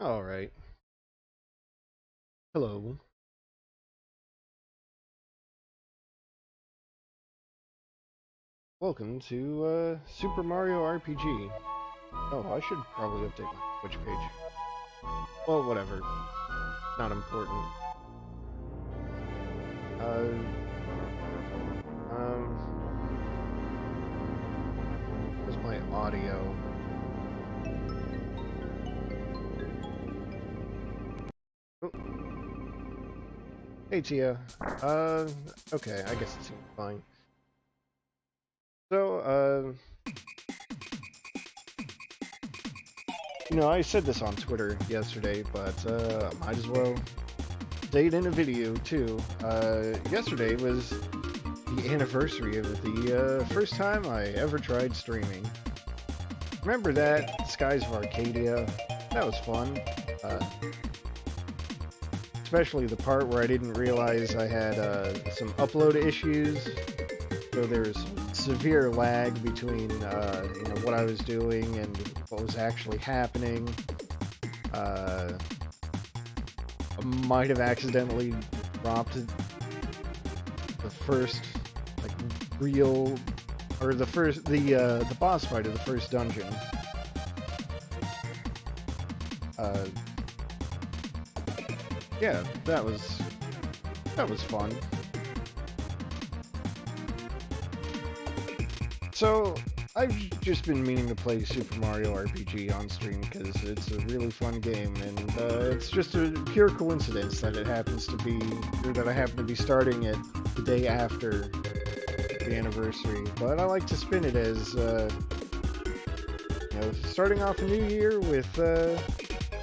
Alright. Hello. Welcome to Super Mario RPG. Oh, I should probably update my Twitch page. Well, whatever. Not important. Uh, um, where's my audio? Oh. Hey, Tia. Okay, I guess it seems fine. So, I said this on Twitter yesterday, but might as well say it in a video, too. Yesterday was the anniversary of the first time I ever tried streaming. Remember that? Skies of Arcadia? That was fun. Uh, Especially the part where I didn't realize I had some upload issues. So there's severe lag between what I was doing and what was actually happening. I might have accidentally dropped the first like real or the boss fight of the first dungeon. Uh, yeah, that was fun. So I've just been meaning to play Super Mario RPG on stream because it's a really fun game, and it's just a pure coincidence that it happens to be, or that I happen to be starting it the day after the anniversary. But I like to spin it as, starting off a new year with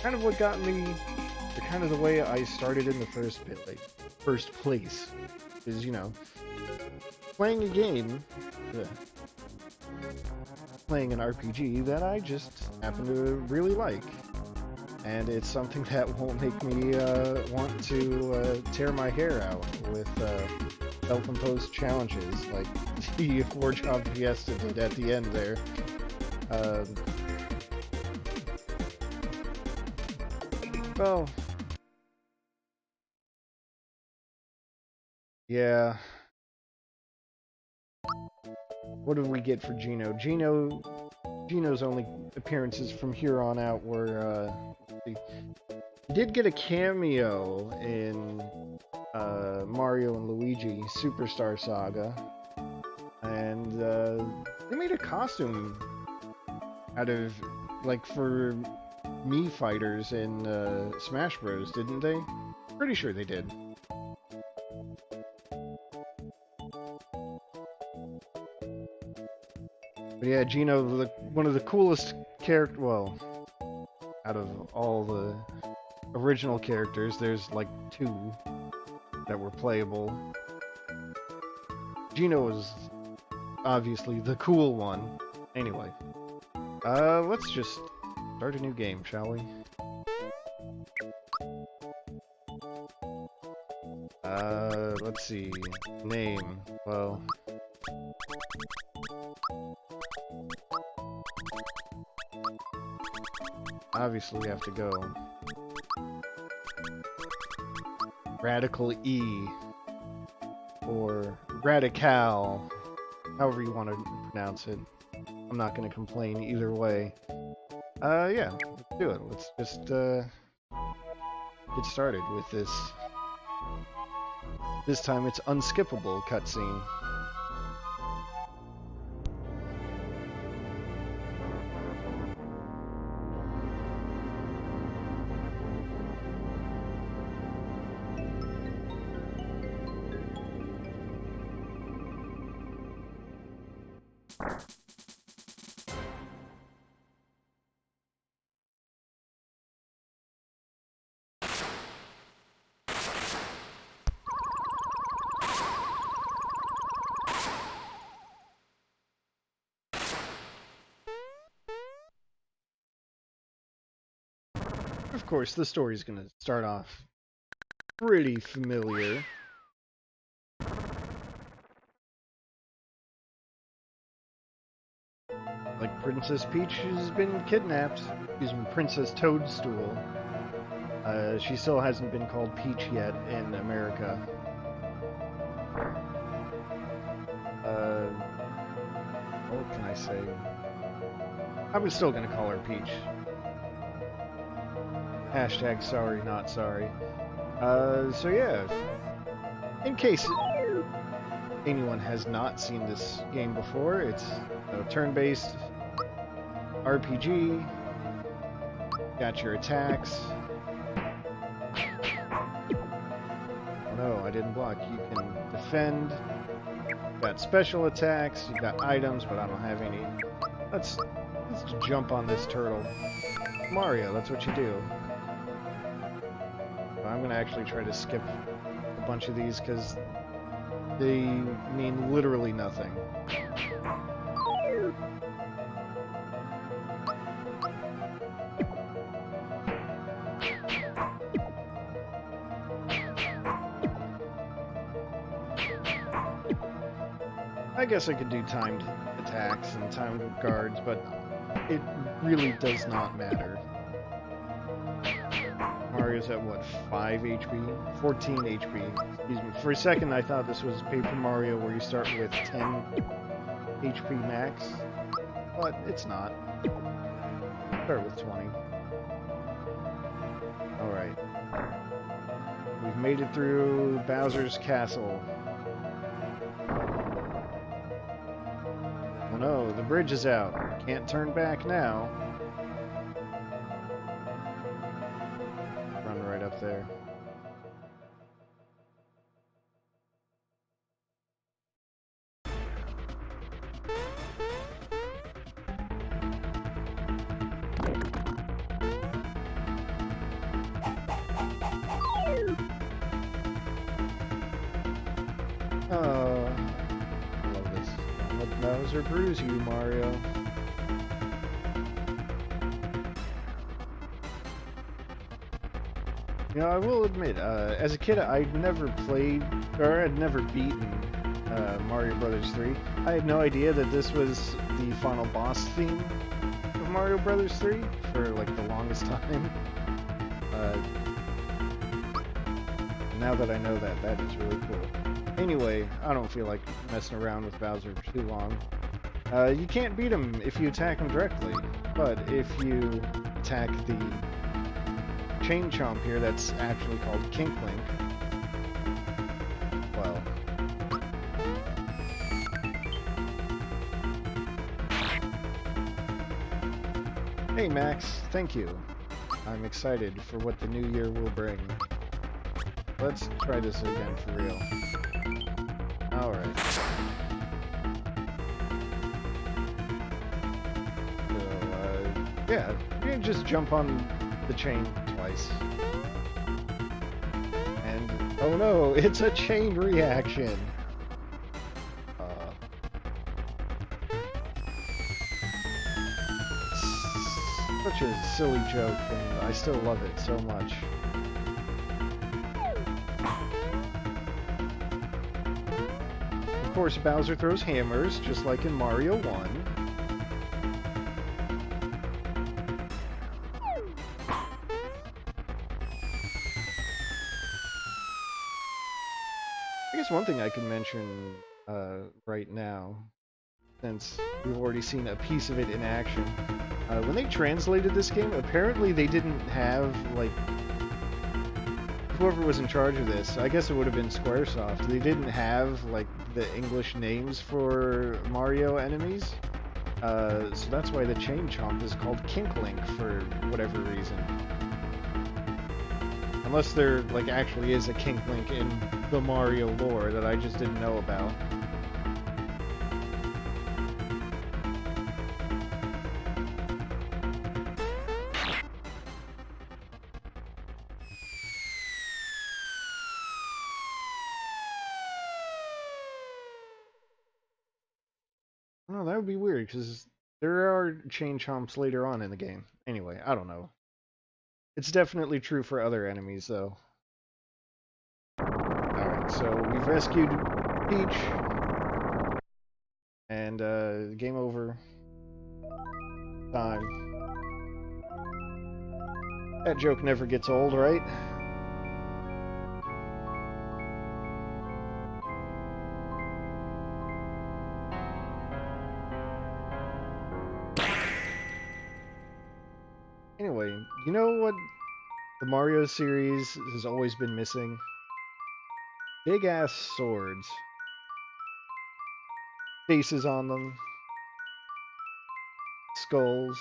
kind of what got me, or kind of the way I started in the first place, is playing a game. Playing an RPG that I just happen to really like. And it's something that won't make me want to tear my hair out with self-imposed challenges like the Forge Job Fiesta did at the end there. Um, well, yeah. What did we get for Gino? Gino's only appearances from here on out were he did get a cameo in Mario and Luigi Superstar Saga, and they made a costume out of for Mii fighters in Smash Bros, didn't they? Pretty sure they did. But yeah, Gino, one of the coolest character. Well, out of all the original characters, there's like two that were playable. Gino was obviously the cool one. Anyway, let's just start a new game, shall we? Let's see. Name. Well, obviously we have to go Radical E or Radical, however you want to pronounce it. I'm not going to complain either way. Yeah, let's do it. Let's just get started with this. This time it's unskippable cutscene. Of course, the story's gonna start off pretty familiar. Like Princess Peach has been kidnapped. Excuse me, Princess Toadstool. She still hasn't been called Peach yet in America. What can I say? I was still gonna call her Peach. Hashtag sorry, not sorry. So yeah, in case anyone has not seen this game before, it's a turn-based RPG. Got your attacks. Oh no, I didn't block. You can defend. You got special attacks. You got items, but I don't have any. Let's jump on this turtle. Mario, that's what you do. I'm gonna actually try to skip a bunch of these because they mean literally nothing. I guess I could do timed attacks and timed guards, but it really does not matter. Mario's at what, 5 HP? 14 HP. Excuse me. For a second I thought this was Paper Mario where you start with 10 HP max, but it's not. Start with 20. Alright. We've made it through Bowser's Castle. Oh no, the bridge is out. Can't turn back now. Run right up there. Oh, I love this. Don't let Bowser bruise you, Mario. You know, I will admit, as a kid, I'd never played, or I'd never beaten Mario Brothers 3. I had no idea that this was the final boss theme of Mario Brothers 3 for, like, the longest time. Now that I know that, that is really cool. Anyway, I don't feel like messing around with Bowser for too long. You can't beat him if you attack him directly, but if you attack the Chain Chomp here, that's actually called Kink Link, well... Hey Max, thank you. I'm excited for what the new year will bring. Let's try this again for real. Alright. So, yeah, you can just jump on the chain twice. And, oh no, it's a chain reaction! Such a silly joke, and I still love it so much. Of course, Bowser throws hammers, just like in Mario 1. I guess one thing I can mention right now, since we've already seen a piece of it in action, when they translated this game, apparently they didn't have, like, whoever was in charge of this, I guess it would have been Squaresoft, they didn't have, like, the English names for Mario enemies, so that's why the Chain Chomp is called Kink Link for whatever reason. Unless there, like, actually is a Kink Link in the Mario lore that I just didn't know about. Oh, that would be weird, because there are Chain Chomps later on in the game. Anyway, I don't know. It's definitely true for other enemies, though. Alright, so we've rescued Peach. And, game over. Time. That joke never gets old, right? Anyway, you know what the Mario series has always been missing? Big ass swords. Faces on them. Skulls.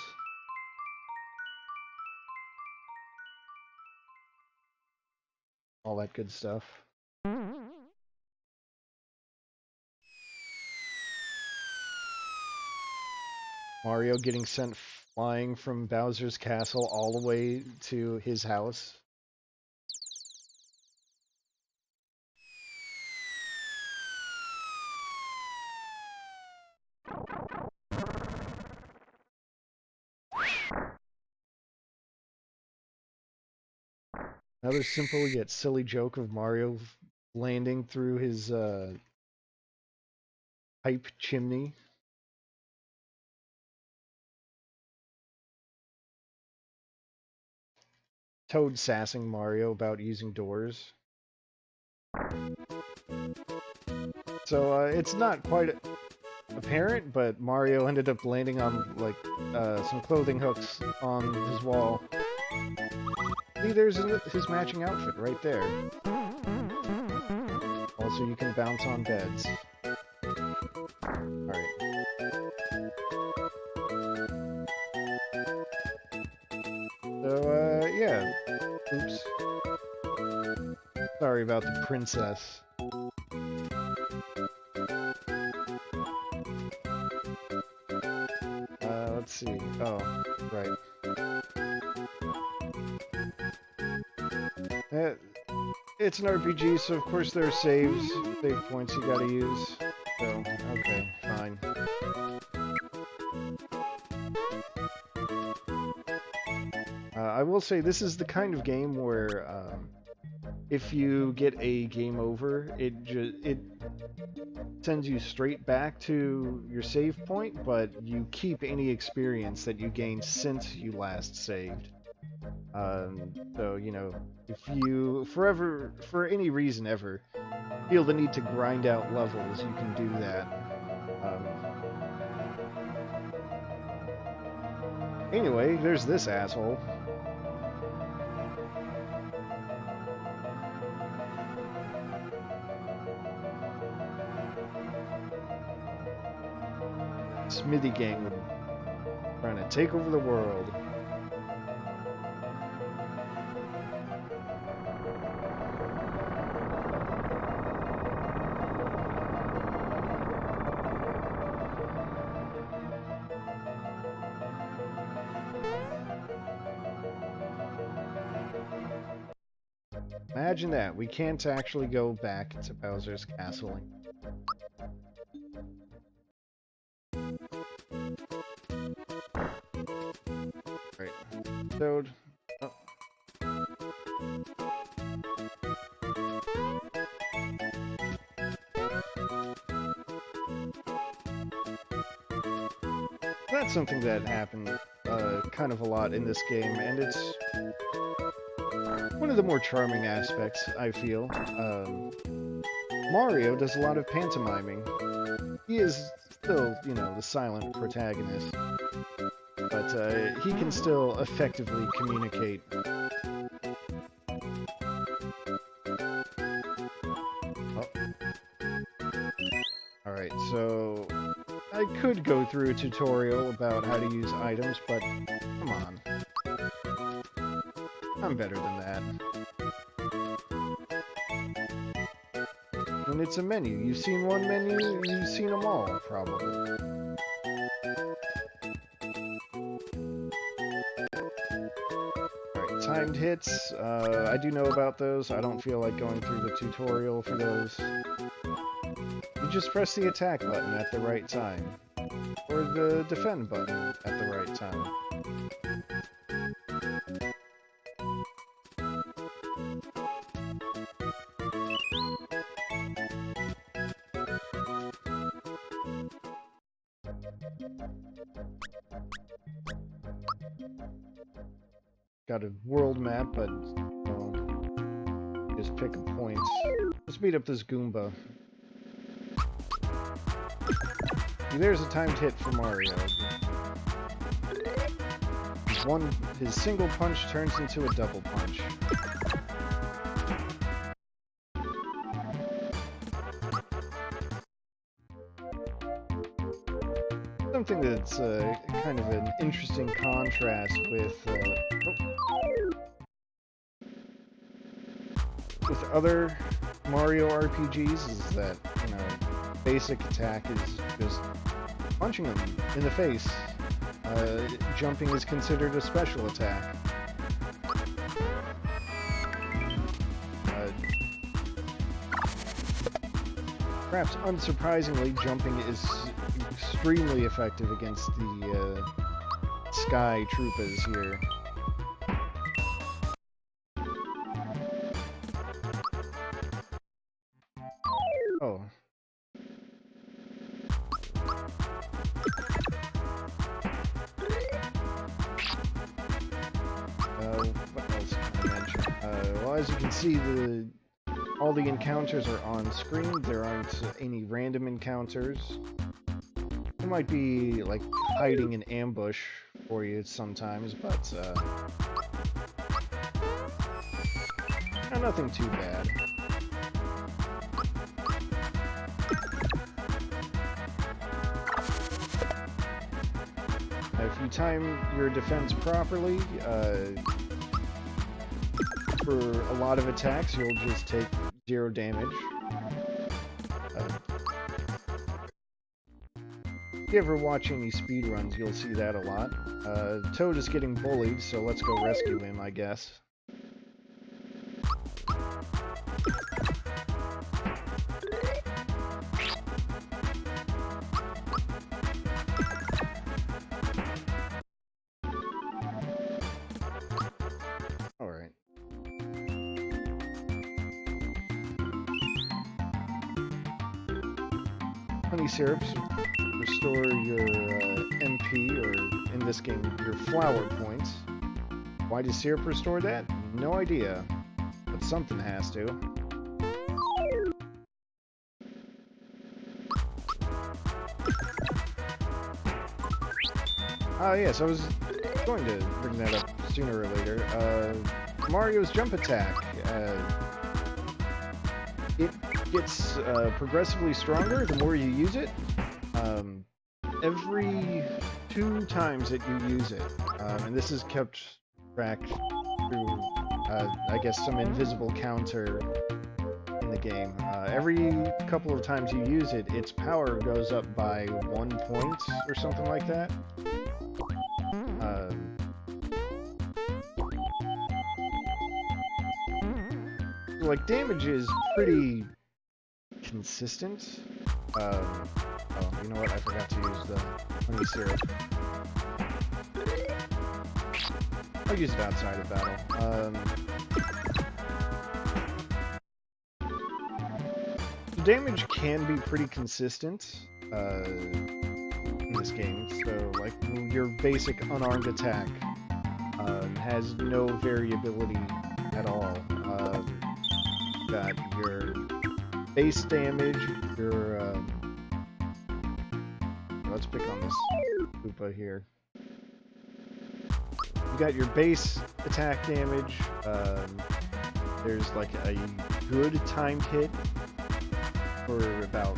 All that good stuff. Mario getting sent flying from Bowser's castle all the way to his house. Another simple yet silly joke of Mario landing through his pipe chimney. Toad sassing Mario about using doors. So it's not quite apparent, but Mario ended up landing on like some clothing hooks on his wall. See, there's his matching outfit right there. Also, you can bounce on beds. Alright. So, yeah. Oops. Sorry about the princess. Let's see. Oh, right. It's an RPG, so of course there are save points you gotta use. So, okay, fine. I will say this is the kind of game where if you get a game over, it sends you straight back to your save point, but you keep any experience that you gained since you last saved. So, you know, if you forever, for any reason ever, feel the need to grind out levels, you can do that. Anyway, there's this asshole. Smithy gang trying to take over the world. Imagine that. We can't actually go back to Bowser's castle. Right. Toad. Oh. That's something that happened kind of a lot in this game, and it's one of the more charming aspects, I feel. Mario does a lot of pantomiming. He is still, you know, the silent protagonist, but he can still effectively communicate. Oh. Alright, so I could go through a tutorial about how to use items, but come on. I'm better than that. And it's a menu. You've seen one menu, you've seen them all, probably. Alright, timed hits. I do know about those. I don't feel like going through the tutorial for those. You just press the attack button at the right time. Or the defend button at the right time. got a world map, but well, just pick a point. Let's beat up this Goomba. There's a timed hit for Mario. His single punch turns into a double punch. Something that's kind of an interesting contrast with other Mario RPGs is that, you know, basic attack is just punching them in the face. Jumping is considered a special attack. Perhaps unsurprisingly, jumping is extremely effective against the Sky Troopas here. Oh. What else can I mention? Well, as you can see, all the encounters are on screen. There aren't any random encounters. There might be, like, hiding an ambush for you sometimes, but, nothing too bad. If you time your defense properly, for a lot of attacks, you'll just take 0 damage. If you ever watch any speedruns, you'll see that a lot. Toad is getting bullied, so let's go rescue him, I guess. Alright. Honey syrups restore your MP, or in this game, your flower points. Why does syrup restore that? No idea, but something has to. Yes, I was going to bring that up sooner or later. Mario's jump attack. It gets progressively stronger the more you use it. Every 2 times that you use it, and this is kept track through, I guess, some invisible counter in the game. Every couple of times you use it, its power goes up by 1 point or something like that. Like, damage is pretty consistent. Oh, you know what? I forgot to use the honey syrup. I'll use it outside of battle. The damage can be pretty consistent in this game. So, like, your basic unarmed attack has no variability at all. Got your base damage, your let's pick on this Koopa here. You got your base attack damage. There's like a good timed hit for about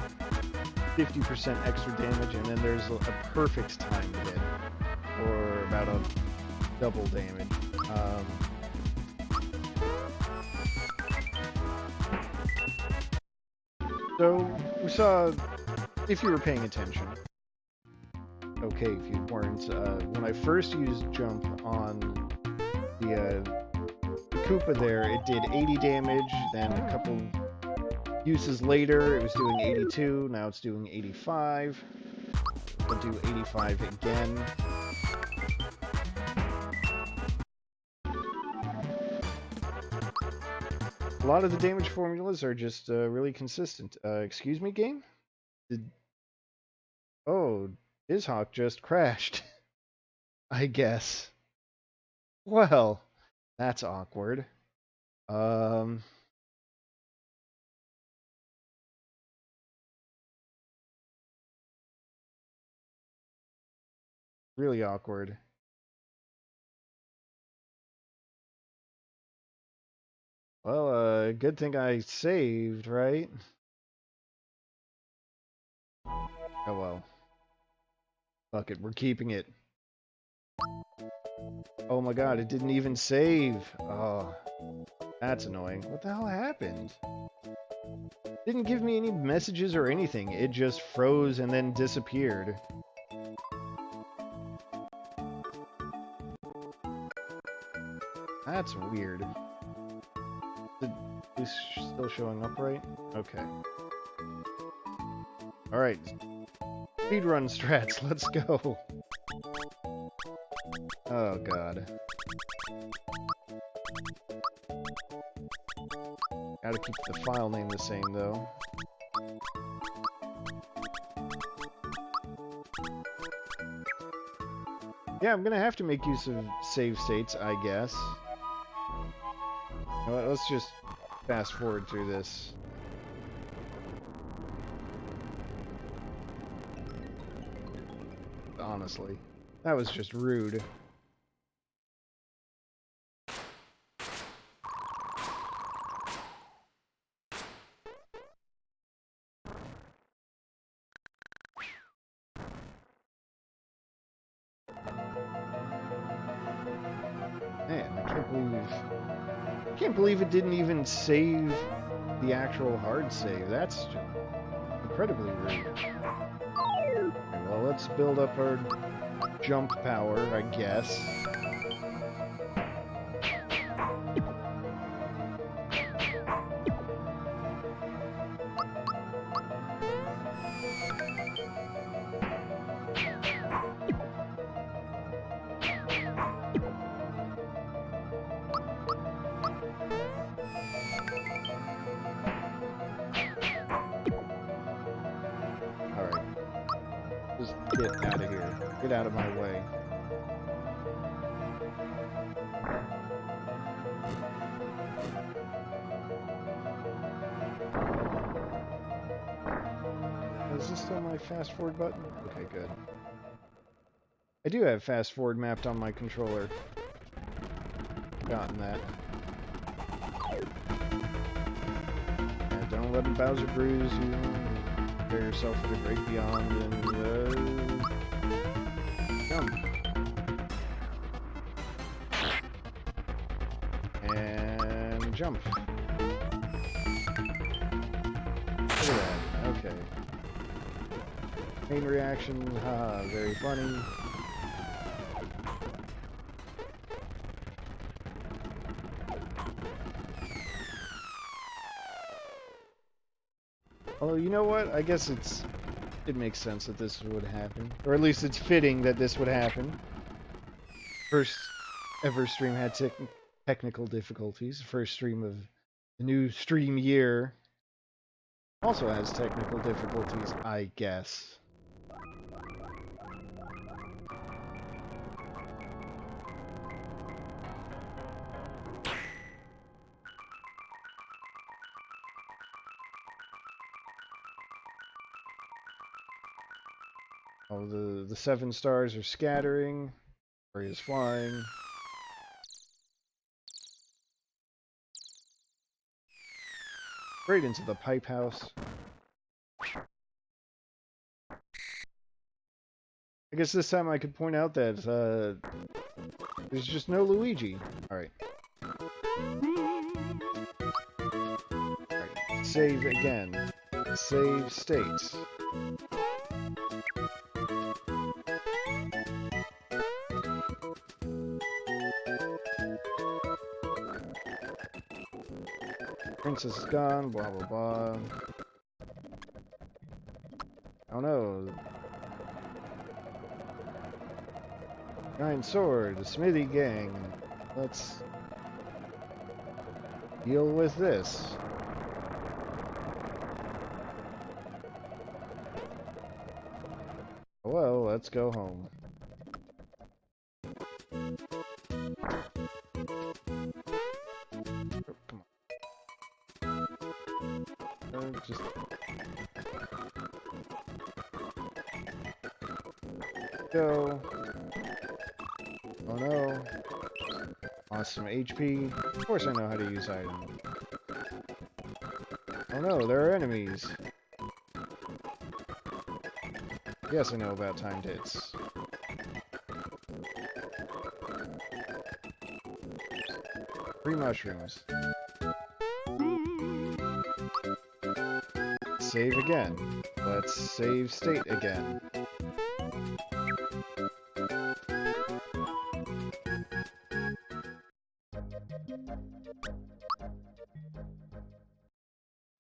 50% extra damage, and then there's a perfect timed hit for about a double damage. So, we saw, if you were paying attention, okay, if you weren't, when I first used jump on the Koopa there, it did 80 damage, then a couple uses later, it was doing 82, now it's doing 85. I'll do 85 again. A lot of the damage formulas are just really consistent. Excuse me, game? Oh, Ishawk just crashed. I guess. Well, That's awkward. Um, really awkward. Well, good thing I saved, right? Oh well. Fuck it, we're keeping it. Oh my god, it didn't even save. Oh, that's annoying. What the hell happened? Didn't give me any messages or anything. It just froze and then disappeared. That's weird. Is this still showing up right? Okay. Alright. Speedrun strats, let's go. Oh god. Gotta keep the file name the same though. Yeah, I'm gonna have to make use of save states, I guess. You know what, let's just fast forward through this. Honestly. That was just rude. Man, I can't believe it didn't even save the actual hard save. That's just incredibly rude. Okay, well, let's build up our jump power, I guess. Alright. Just get out of here. Get out of my way. Is this still my fast forward button? Okay, good. I do have fast forward mapped on my controller. Forgotten that. Yeah, don't let Bowser bruise you. Prepare yourself for the great beyond and jump. And jump. Look at that. Okay. Main reaction, haha, very funny. Although, you know what? I guess it makes sense that this would happen. Or at least it's fitting that this would happen. First ever stream had technical difficulties. First stream of the new stream year also has technical difficulties, I guess. Oh, the 7 stars are scattering. Or he is flying. Straight into the pipe house. I guess this time I could point out that there's just no Luigi. Alright. Alright. Save again. Save states. Princess is gone, blah blah blah. Oh no. Giant sword, the Smithy gang. Let's deal with this. Well, let's go home. Just... Go. Oh no. Lost some HP. Of course I know how to use items. Oh no, there are enemies. Yes, I know about timed hits. 3 mushrooms. Save again. Let's save state again.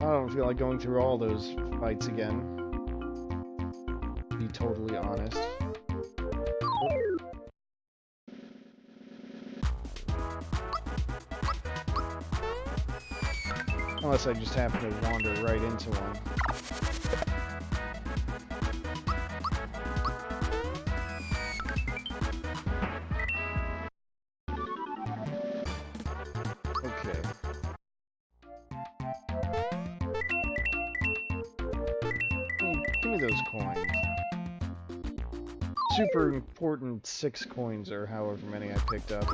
I don't feel like going through all those fights again. To be totally honest. Unless I just happen to wander right into one. Okay. Give me those coins. Super important 6 coins, or however many I picked up.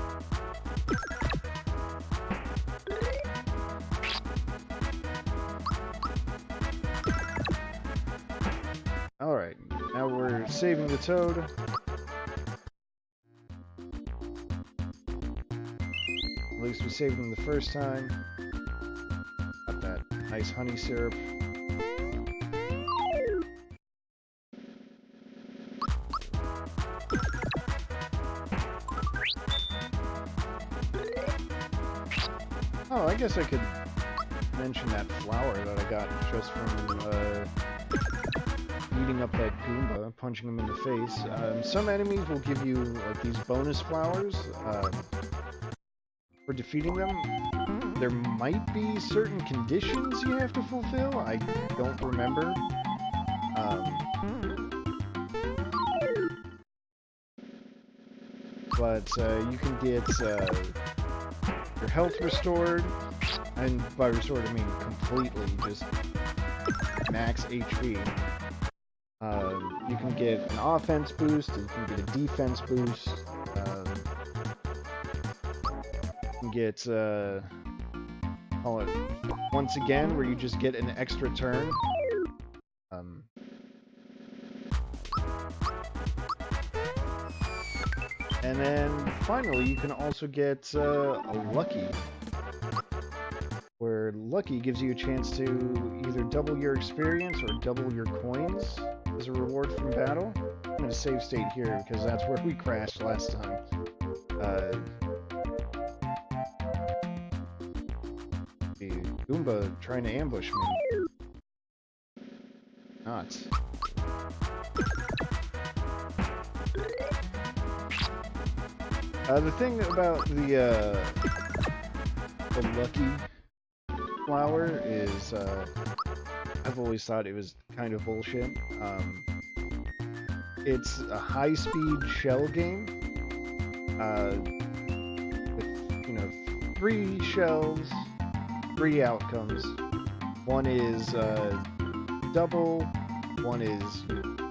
Alright, now we're saving the toad. At least we saved him the first time. Got that nice honey syrup. Oh, I guess I could mention that flower that I got just from eating up that Goomba, punching him in the face. Some enemies will give you like these bonus flowers for defeating them. There might be certain conditions you have to fulfill. I don't remember. But you can get your health restored, and by restored I mean completely, just max HP. You can get an offense boost, you can get a defense boost, you can get, call it once again, where you just get an extra turn. And then finally, you can also get a Lucky, where Lucky gives you a chance to either double your experience or double your coins as a reward from battle. I'm going to save state here because that's where we crashed last time. The Goomba trying to ambush me. Not. The thing about the Lucky flower is, I've always thought it was kind of bullshit. It's a high-speed shell game, with, 3 shells, 3 outcomes. One is, double, one is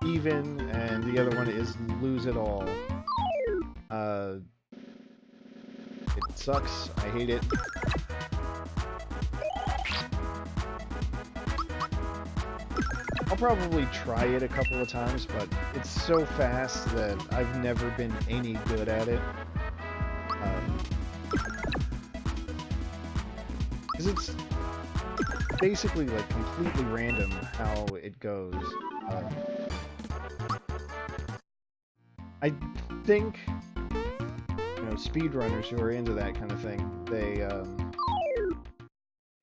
even, and the other one is lose it all. It sucks. I hate it. I'll probably try it a couple of times, but it's so fast that I've never been any good at it. Because it's basically like completely random how it goes. I think speedrunners who are into that kind of thing, they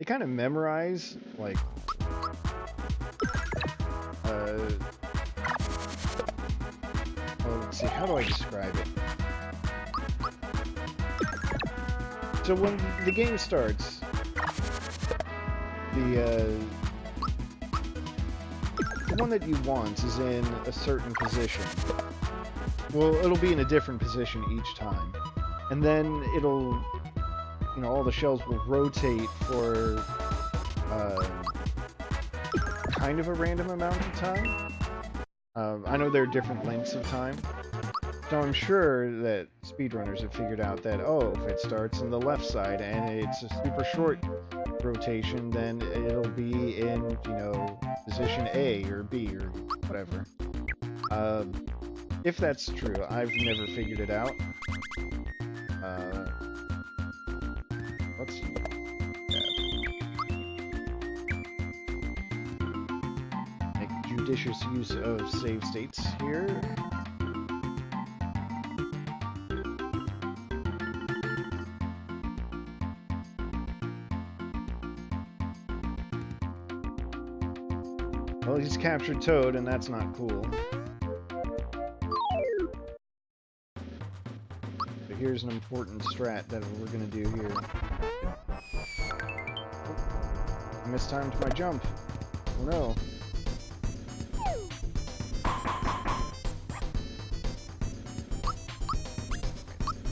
kind of memorize, like, well, let's see, how do I describe it? So when the game starts, the one that you want is in a certain position. Well, it'll be in a different position each time. And then it'll, all the shells will rotate for kind of a random amount of time. I know there are different lengths of time. So I'm sure that speedrunners have figured out that, oh, if it starts on the left side and it's a super short rotation, then it'll be in, you know, position A or B or whatever. If that's true, I've never figured it out. Let's see. Make judicious use of save states here. Well, he's captured Toad, and that's not cool. But here's an important strat that we're gonna do here. I mistimed my jump. Oh no.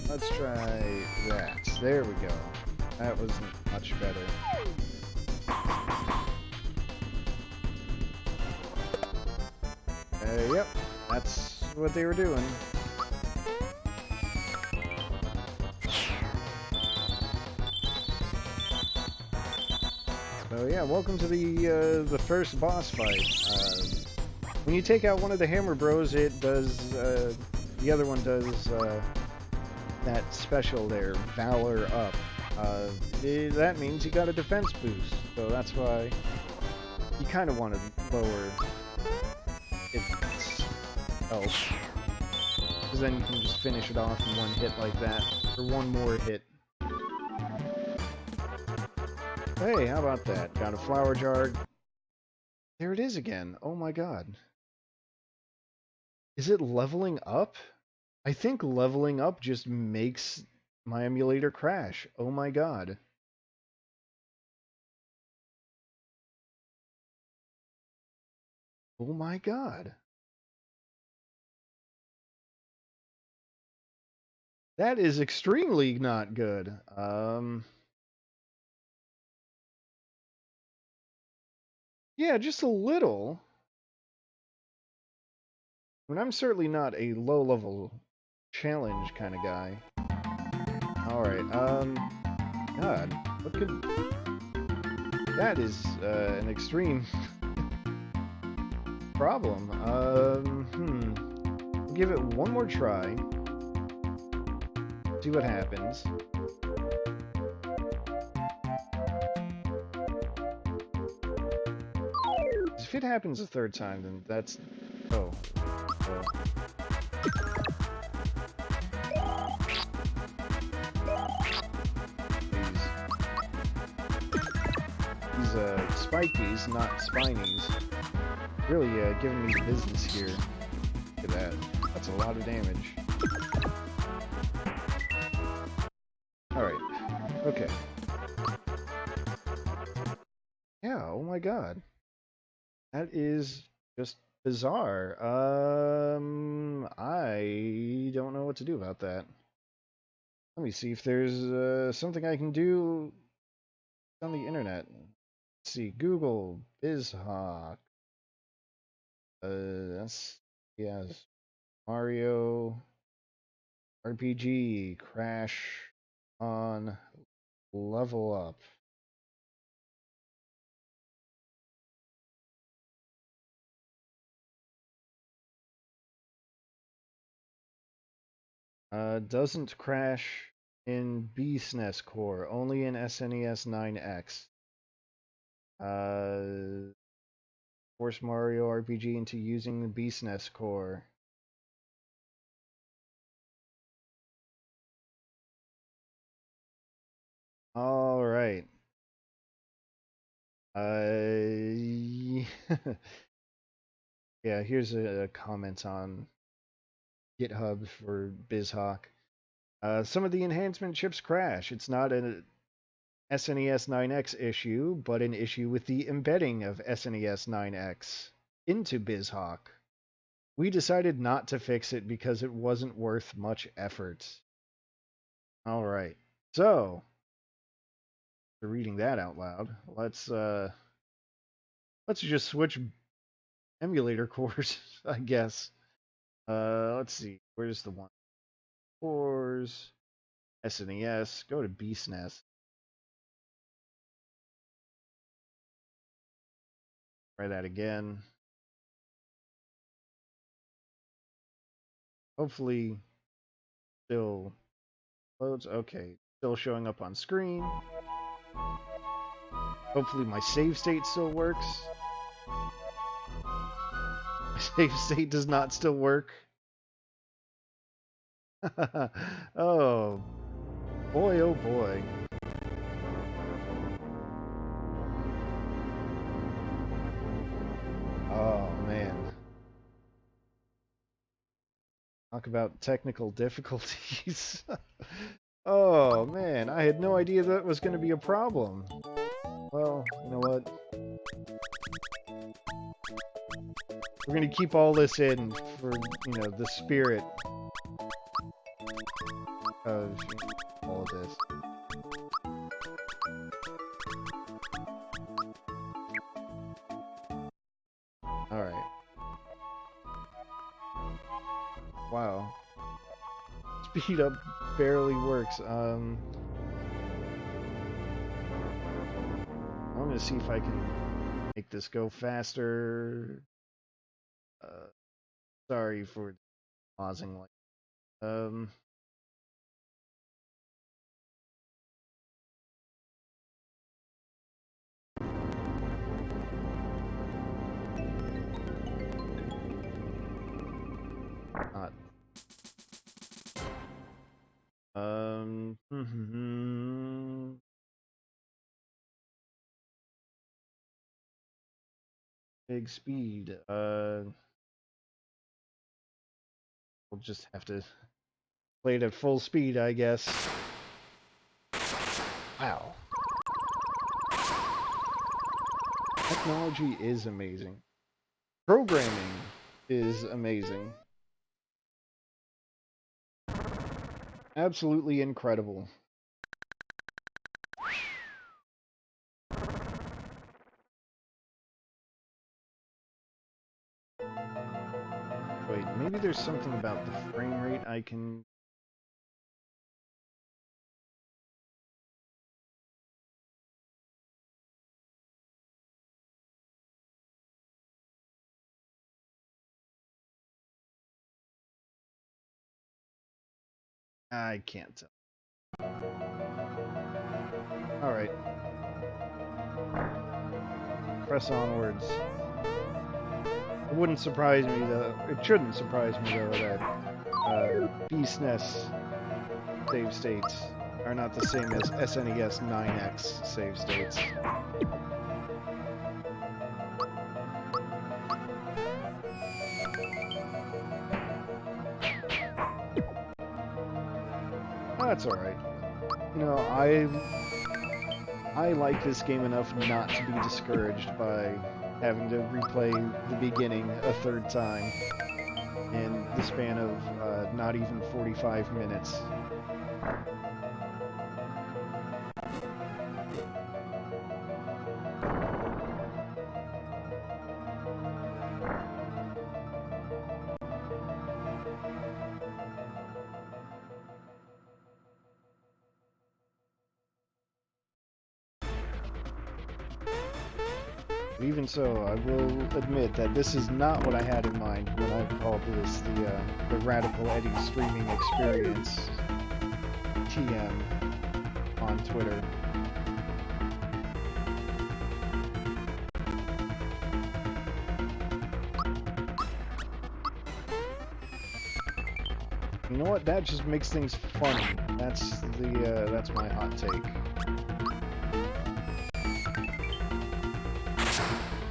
Let's try that. There we go. That was much better. Yep, that's what they were doing. So yeah, welcome to the first boss fight. When you take out one of the Hammer Bros, it does the other one does that special there, Valor Up. That means you got a defense boost, so that's why you kind of want to lower its health, because then you can just finish it off in one hit like that, or one more hit. Hey, how about that? Got a flower jar. There it is again. Oh my god. Is it leveling up? I think leveling up just makes my emulator crash. Oh my god. Oh my god. That is extremely not good. Yeah, just a little. I mean, I'm certainly not a low-level challenge kind of guy. Alright, God, what could... That is, an extreme problem. We'll give it one more try. See what happens. If it happens a third time, then that's... Oh. These spikies, not spinies, really giving me the business here. Look at that. That's a lot of damage. Alright. Okay. Yeah, oh my god. That is just bizarre. I don't know what to do about that. Let me see if there's something I can do on the internet. Let's see, Google, BizHawk. That's, yes, Mario RPG, crash on level up. Doesn't crash in BSNES Core, only in SNES 9X. Force Mario RPG into using the BSNES Core. All right. Yeah, here's a comment on GitHub for BizHawk. Some of the enhancement chips crash. It's not an SNES 9X issue, but an issue with the embedding of SNES 9X into BizHawk. We decided not to fix it because it wasn't worth much effort. All right. So, for reading that out loud, let's Let's just switch emulator cores, I guess. Let's see. Where's the one? Cores, SNES. Go to BSNES. Try that again. Hopefully, still loads. Okay, still showing up on screen. Hopefully, my save state still works. My save state does not still work. Oh boy, oh boy. Oh man. Talk about technical difficulties. Oh man, I had no idea that was going to be a problem. Well, you know what? We're going to keep all this in for, you know, the spirit of all of this. Alright. Wow. Speed up barely works. I'm going to see if I can make this go faster. Sorry for pausing like not. Big speed. We'll just have to play it at full speed, I guess. Wow. Technology is amazing. Programming is amazing. Absolutely incredible. Wait, maybe there's something about the frame rate I can... I can't tell. Alright. Press onwards. It wouldn't surprise me though. It shouldn't surprise me though that BSNES save states are not the same as SNES 9X save states. That's alright. You know, I like this game enough not to be discouraged by having to replay the beginning a third time in the span of not even 45 minutes. Even so, I will admit that this is not what I had in mind when I called this the Radical Eddie Streaming Experience TM on Twitter. You know what? That just makes things funny. That's my hot take.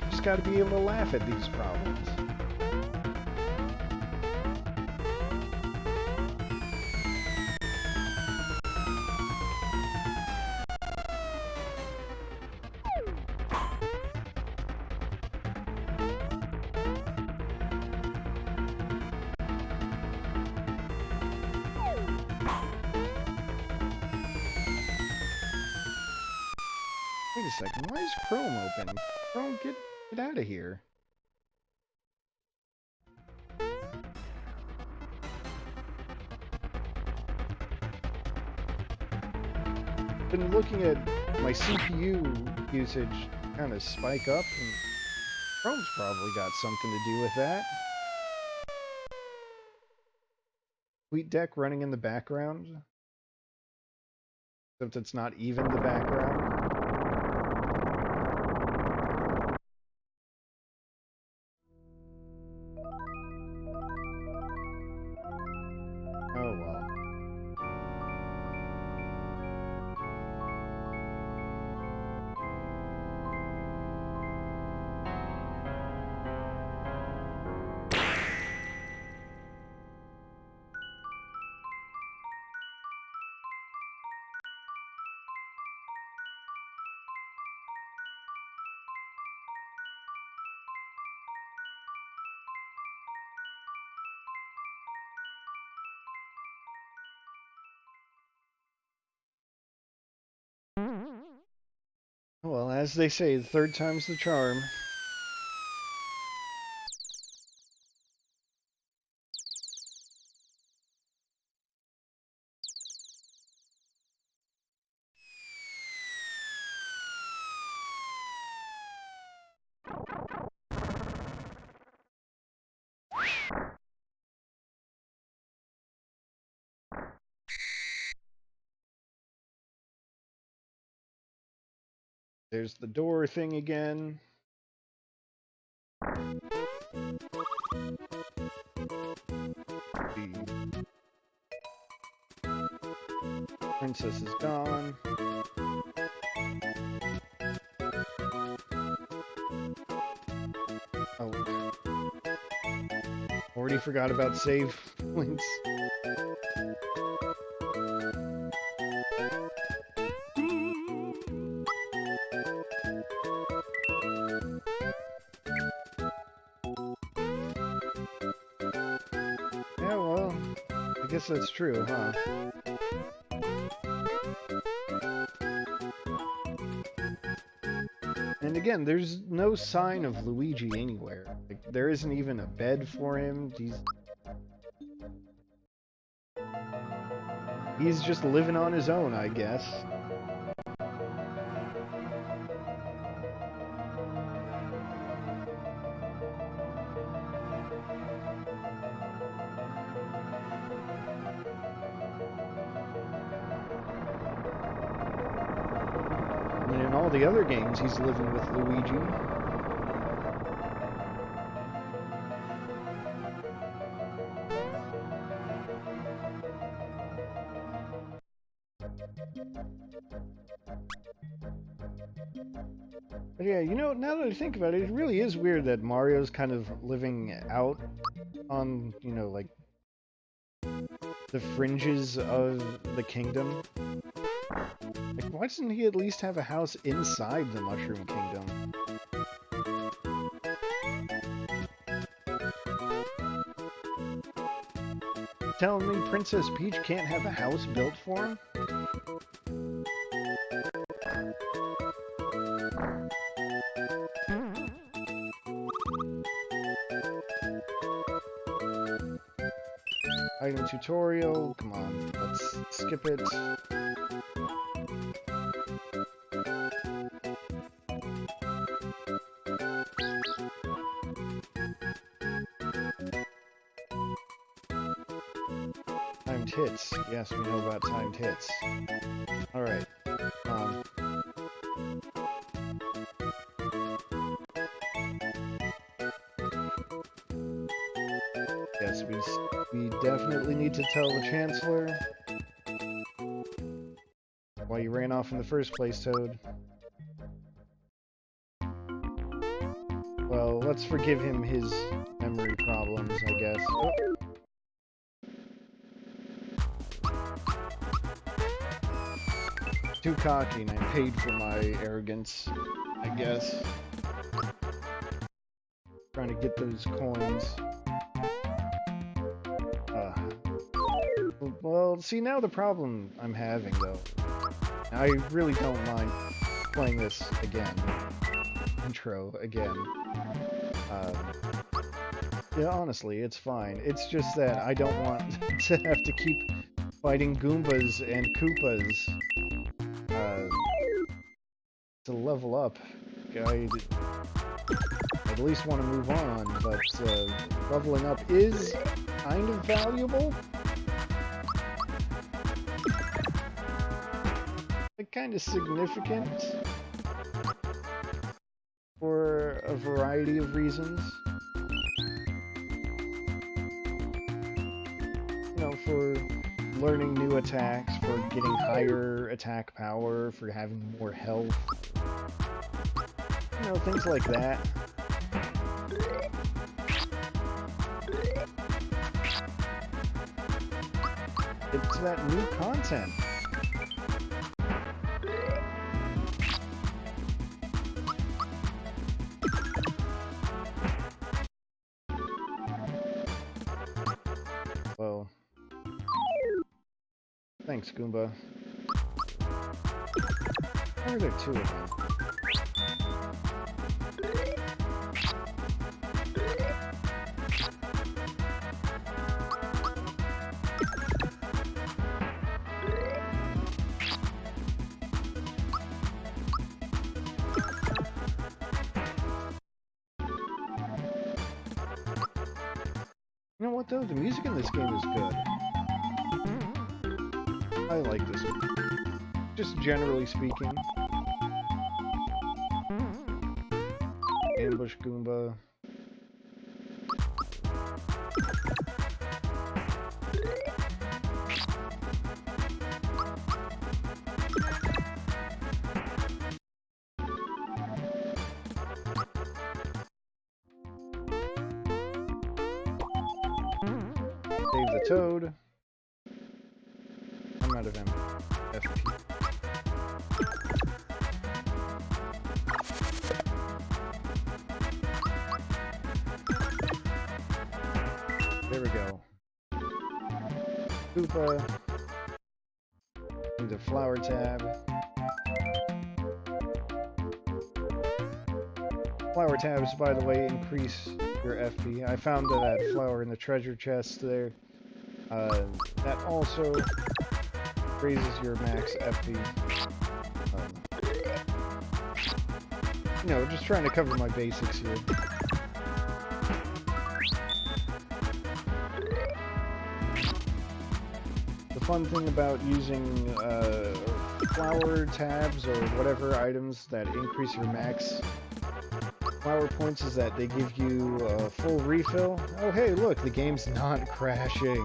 Just got to be able to laugh at these problems. Wait a second, why is Chrome open? Chrome, get Get out of here. Been looking at my CPU usage kind of spike up, and Chrome's probably got something to do with that. TweetDeck running in the background, except it's not even the background. Oh well. Well, as they say, the third time's the charm. There's the door thing again. The princess is gone. Oh. Already forgot about save points. Yeah, well, I guess that's true, huh? And again, there's no sign of Luigi anywhere. Like, there isn't even a bed for him. He's just living on his own, I guess. And in all the other games, he's living with Luigi. But yeah, you know, now that I think about it, it really is weird that Mario's kind of living out on, you know, like, the fringes of the kingdom. Like, why doesn't he at least have a house inside the Mushroom Kingdom? Telling me Princess Peach can't have a house built for him? Item tutorial, come on, let's skip it. Timed hits, yes, we know about timed hits. Alright, yes, we definitely need to tell the Chancellor why you ran off in the first place, Toad. Well, let's forgive him his memory problems, I guess. Oh. Too cocky, and I paid for my arrogance, I guess. Trying to get those coins. Well, see, now the problem I'm having, though, I really don't mind playing this again. intro again. Yeah, honestly, it's fine. It's just that I don't want to have to keep fighting Goombas and Koopas to level up. I'd at least want to move on, but leveling up is kind of valuable. Like, kind of significant for a variety of reasons. You know, for learning new attacks, for getting higher attack power, for having more health. You know, things like that. It's that new content. Well, thanks, Goomba. Why are there two of them? You know what though? The music in this game is good. I like this one. Just generally speaking. Ambush Goomba. Save the Toad. I'm out of FP. There we go. Koopa. The flower tab. Flower tabs, by the way, increase your FP. I found that flower in the treasure chest there. That also raises your max FP. You know, just trying to cover my basics here. The fun thing about using flower tabs or whatever items that increase your max flower points is that they give you a full refill. Oh hey, look, the game's not crashing.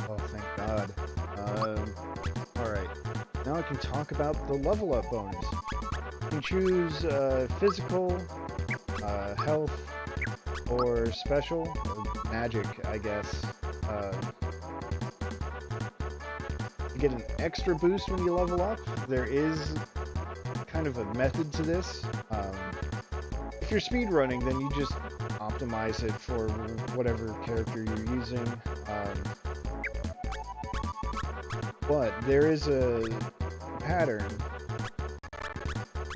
Oh, thank God. Alright, now I can talk about the level up bonus. You can choose physical, health, or special, or magic, I guess. You get an extra boost when you level up. There is kind of a method to this. If you're speedrunning, then you just optimize it for whatever character you're using. But there is a pattern.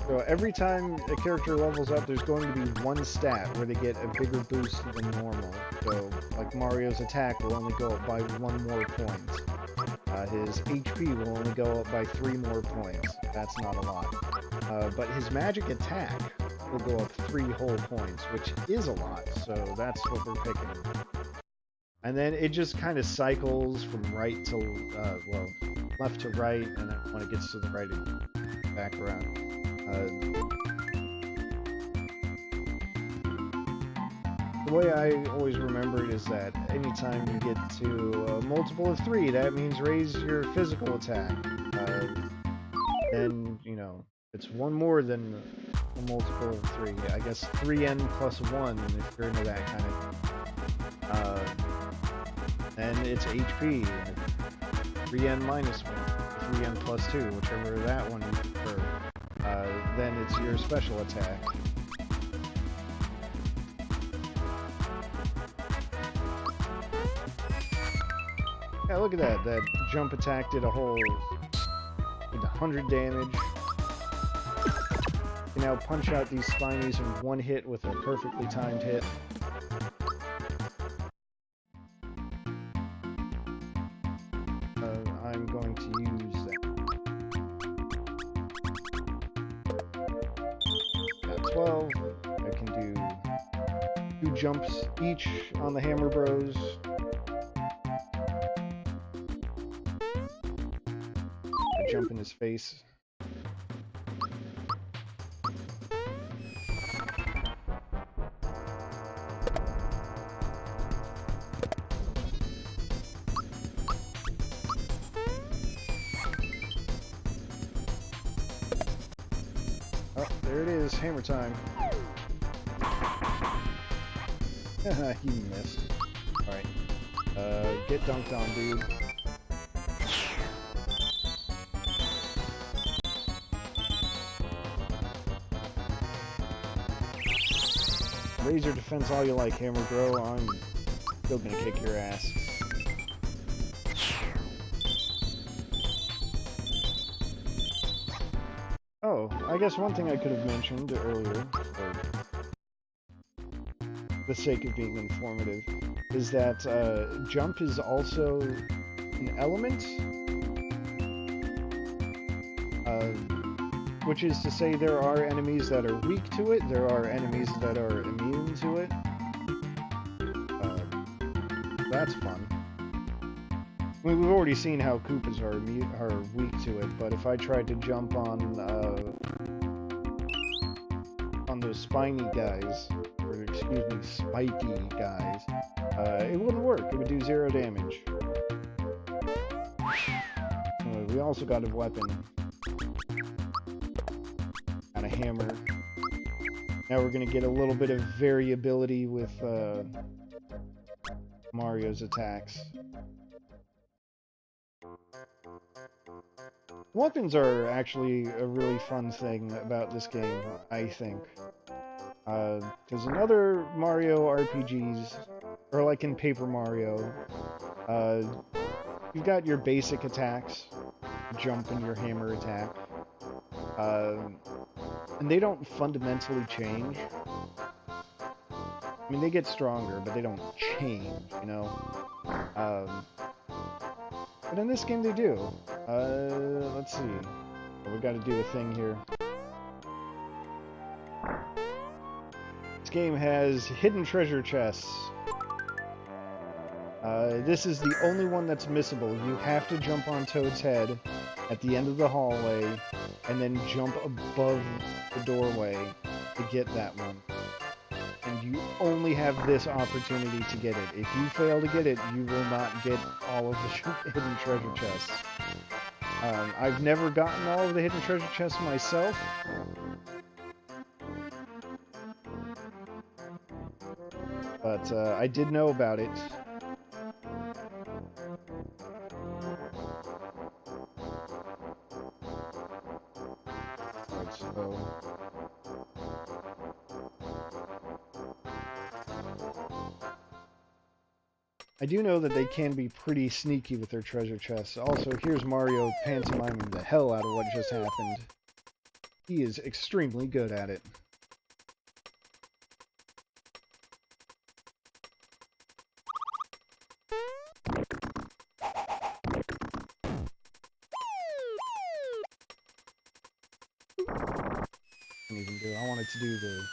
So every time a character levels up, there's going to be one stat where they get a bigger boost than normal. So, like Mario's attack will only go up by 1 more point. His HP will only go up by 3 more points. That's not a lot. But his magic attack will go up 3 whole points, which is a lot, so that's what we're picking. And then it just kind of cycles from right to, well, left to right, and then when it gets to the right, it back around. The way I always remember it is that anytime you get to a multiple of 3, that means raise your physical attack. And, you know, it's 1 more than a multiple of 3. I guess 3n plus 1 if you're into that kind of. And it's HP. 3n minus 1. 3n plus 2, whichever that one you prefer. Then it's your special attack. Yeah, look at that. That jump attack did 100 damage. You can now punch out these spinies in one hit with a perfectly timed hit. I'm going to use that. Got 12. I can do 2 jumps each on the Hammer Bros. I jump in his face. Oh, there it is, hammer time. He missed. Alright. Get dunked on, dude. Raise your defense all you like, Hammer Bro. I'm still gonna kick your ass. Oh, I guess one thing I could have mentioned earlier, for the sake of being informative, is that jump is also an element, which is to say there are enemies that are weak to it, there are enemies that are immune to it. That's fun. I mean, we've already seen how Koopas are weak to it, but if I tried to jump on those spiny guys, or excuse me, spiky guys, it wouldn't work. It would do 0 damage. Anyway, we also got a weapon and a hammer. Now we're gonna get a little bit of variability with Mario's attacks. Weapons are actually a really fun thing about this game, I think. Because in other Mario RPGs, or like in Paper Mario, you've got your basic attacks, jump and your hammer attack, and they don't fundamentally change. I mean, they get stronger, but they don't change, you know? But in this game they do. Let's see. We gotta do a thing here. This game has hidden treasure chests. This is the only one that's missable. You have to jump on Toad's head at the end of the hallway, and then jump above the doorway to get that one. And you only have this opportunity to get it. If you fail to get it, you will not get all of the hidden treasure chests. I've never gotten all of the hidden treasure chests myself. But I did know about it. Right, so... I do know that they can be pretty sneaky with their treasure chests. Also, here's Mario pantomiming the hell out of what just happened. He is extremely good at it. I wanted to do the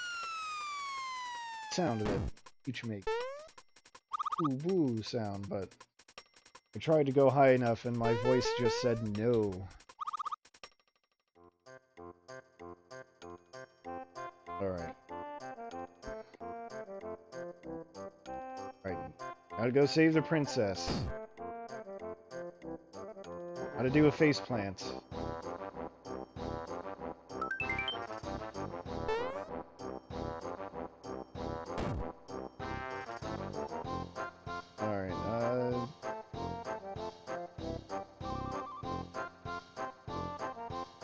sound of it. You should make woo woo sound, but I tried to go high enough and my voice just said no. Alright. Alright. Gotta go save the princess. Gotta do a face plant.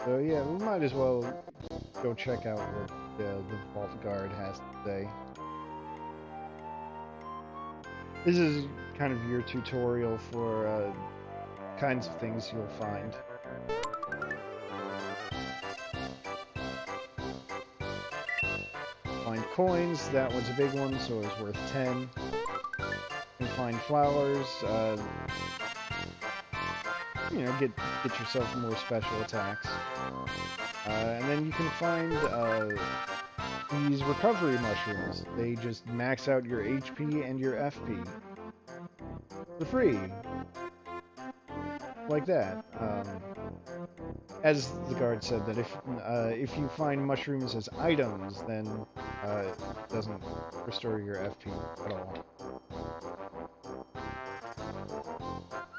So yeah, we might as well go check out what the Vault Guard has to say. This is kind of your tutorial for kinds of things you'll find. Find coins, that one's a big one, so it's worth 10. You can find flowers, you know, get yourself more special attacks. And then you can find these recovery mushrooms. They just max out your HP and your FP for free, like that. As the guard said, that if you find mushrooms as items, then it doesn't restore your FP at all.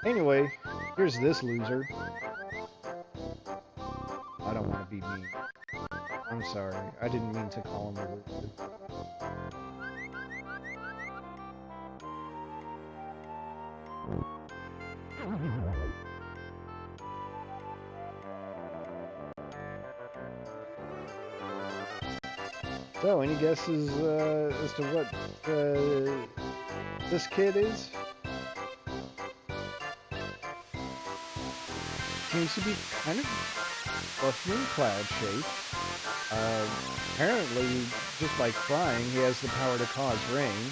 Anyway, here's this loser. I don't want to be mean. I'm sorry. I didn't mean to call him a loser. So, any guesses as to what this kid is? Seems to be kind of mushroom cloud shape. Apparently, just by crying, he has the power to cause rain.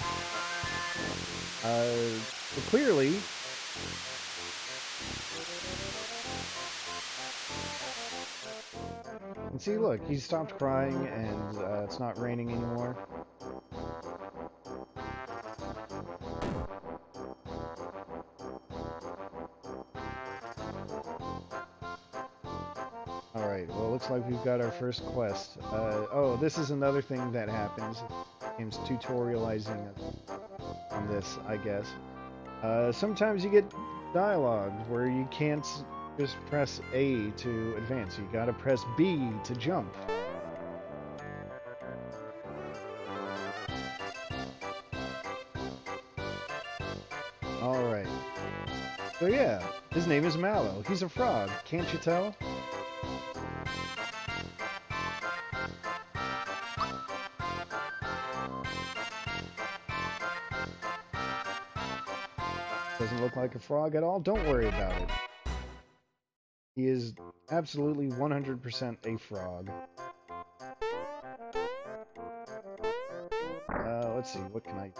But clearly, and see, look, he stopped crying, and it's not raining anymore. Alright, well, it looks like we've got our first quest. Oh, this is another thing that happens. Game's tutorializing on this, I guess. Sometimes you get dialogue where you can't just press A to advance. You gotta press B to jump. Alright. So yeah, his name is Mallow. He's a frog, can't you tell? Doesn't look like a frog at all. Don't worry about it. He is absolutely 100% a frog. Let's see, what can I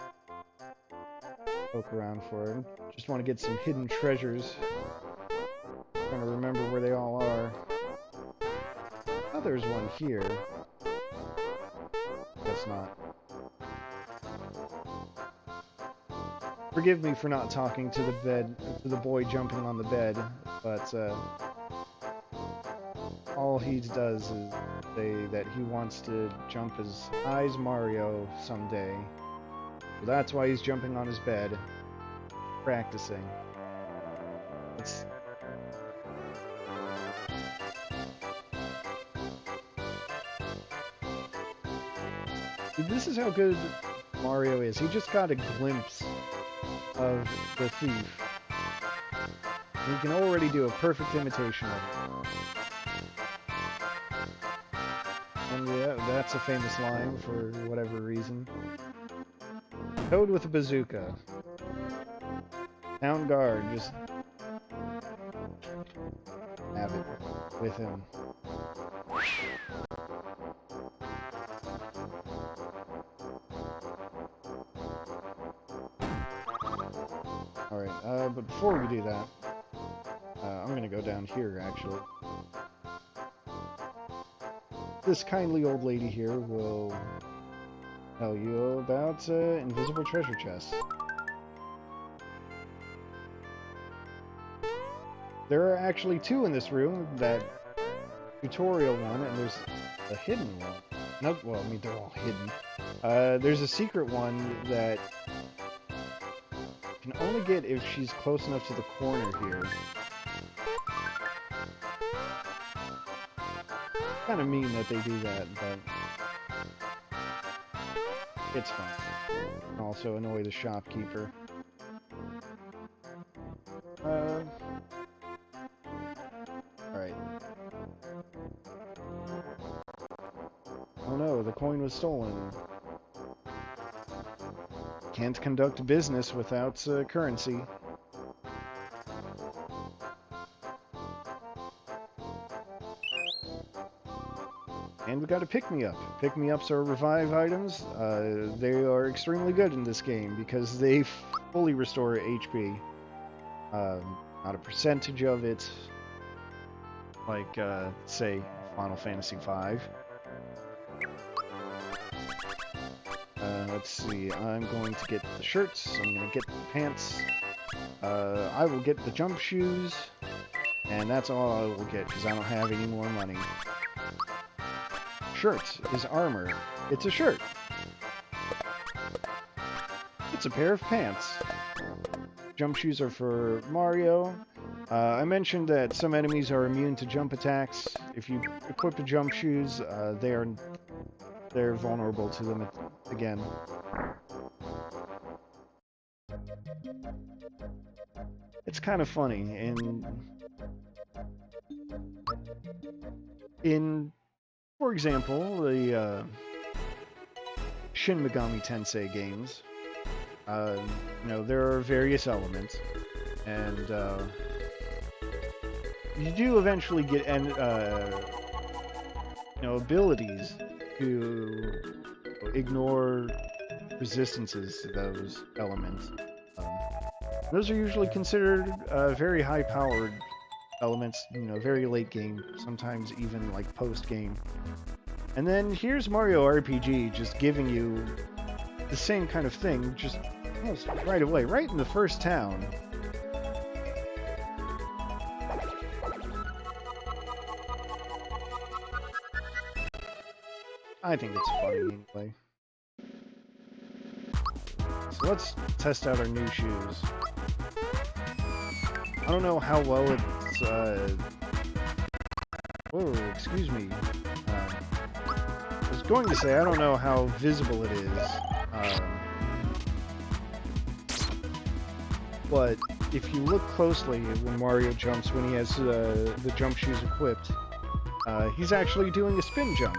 poke around for? Just want to get some hidden treasures. Trying to remember where they all are. Oh, there's one here. Guess not. Forgive me for not talking to the boy jumping on the bed, but all he does is say that he wants to jump as high as Mario someday. So that's why he's jumping on his bed, practicing. This is how good Mario is. He just got a glimpse of the thief. You can already do a perfect imitation of it. And yeah, that's a famous line for whatever reason. Toad with a bazooka. Town guard, just have it with him. Alright, but before we do that, I'm gonna go down here, actually. This kindly old lady here will tell you about invisible treasure chests. There are actually two in this room, that tutorial one, and there's a hidden one. No, well, I mean, they're all hidden. There's a secret one that you can only get if she's close enough to the corner here. Kind of mean that they do that, but it's fun. And also annoy the shopkeeper. Alright. Oh no, the coin was stolen. Can't conduct business without currency. And we got a pick-me-up. Pick-me-ups are revive items. They are extremely good in this game because they fully restore HP. Not a percentage of it, like, say, Final Fantasy V. Let's see, I'm going to get the shirts, I'm going to get the pants, I will get the jump shoes, and that's all I will get, because I don't have any more money. Shirt is armor. It's a shirt. It's a pair of pants. Jump shoes are for Mario. I mentioned that some enemies are immune to jump attacks. If you equip the jump shoes, they're vulnerable to them again. It's kind of funny. For example, the Shin Megami Tensei games, there are various elements, and you do eventually get abilities to ignore resistances to those elements. Those are usually considered very high-powered elements, very late game, sometimes even like post-game. And then here's Mario RPG just giving you the same kind of thing, just almost right away, right in the first town. I think it's funny anyway. So let's test out our new shoes. I don't know how well it's, whoa, excuse me. I was going to say, I don't know how visible it is. But if you look closely when Mario jumps, when he has the jump shoes equipped, he's actually doing a spin jump.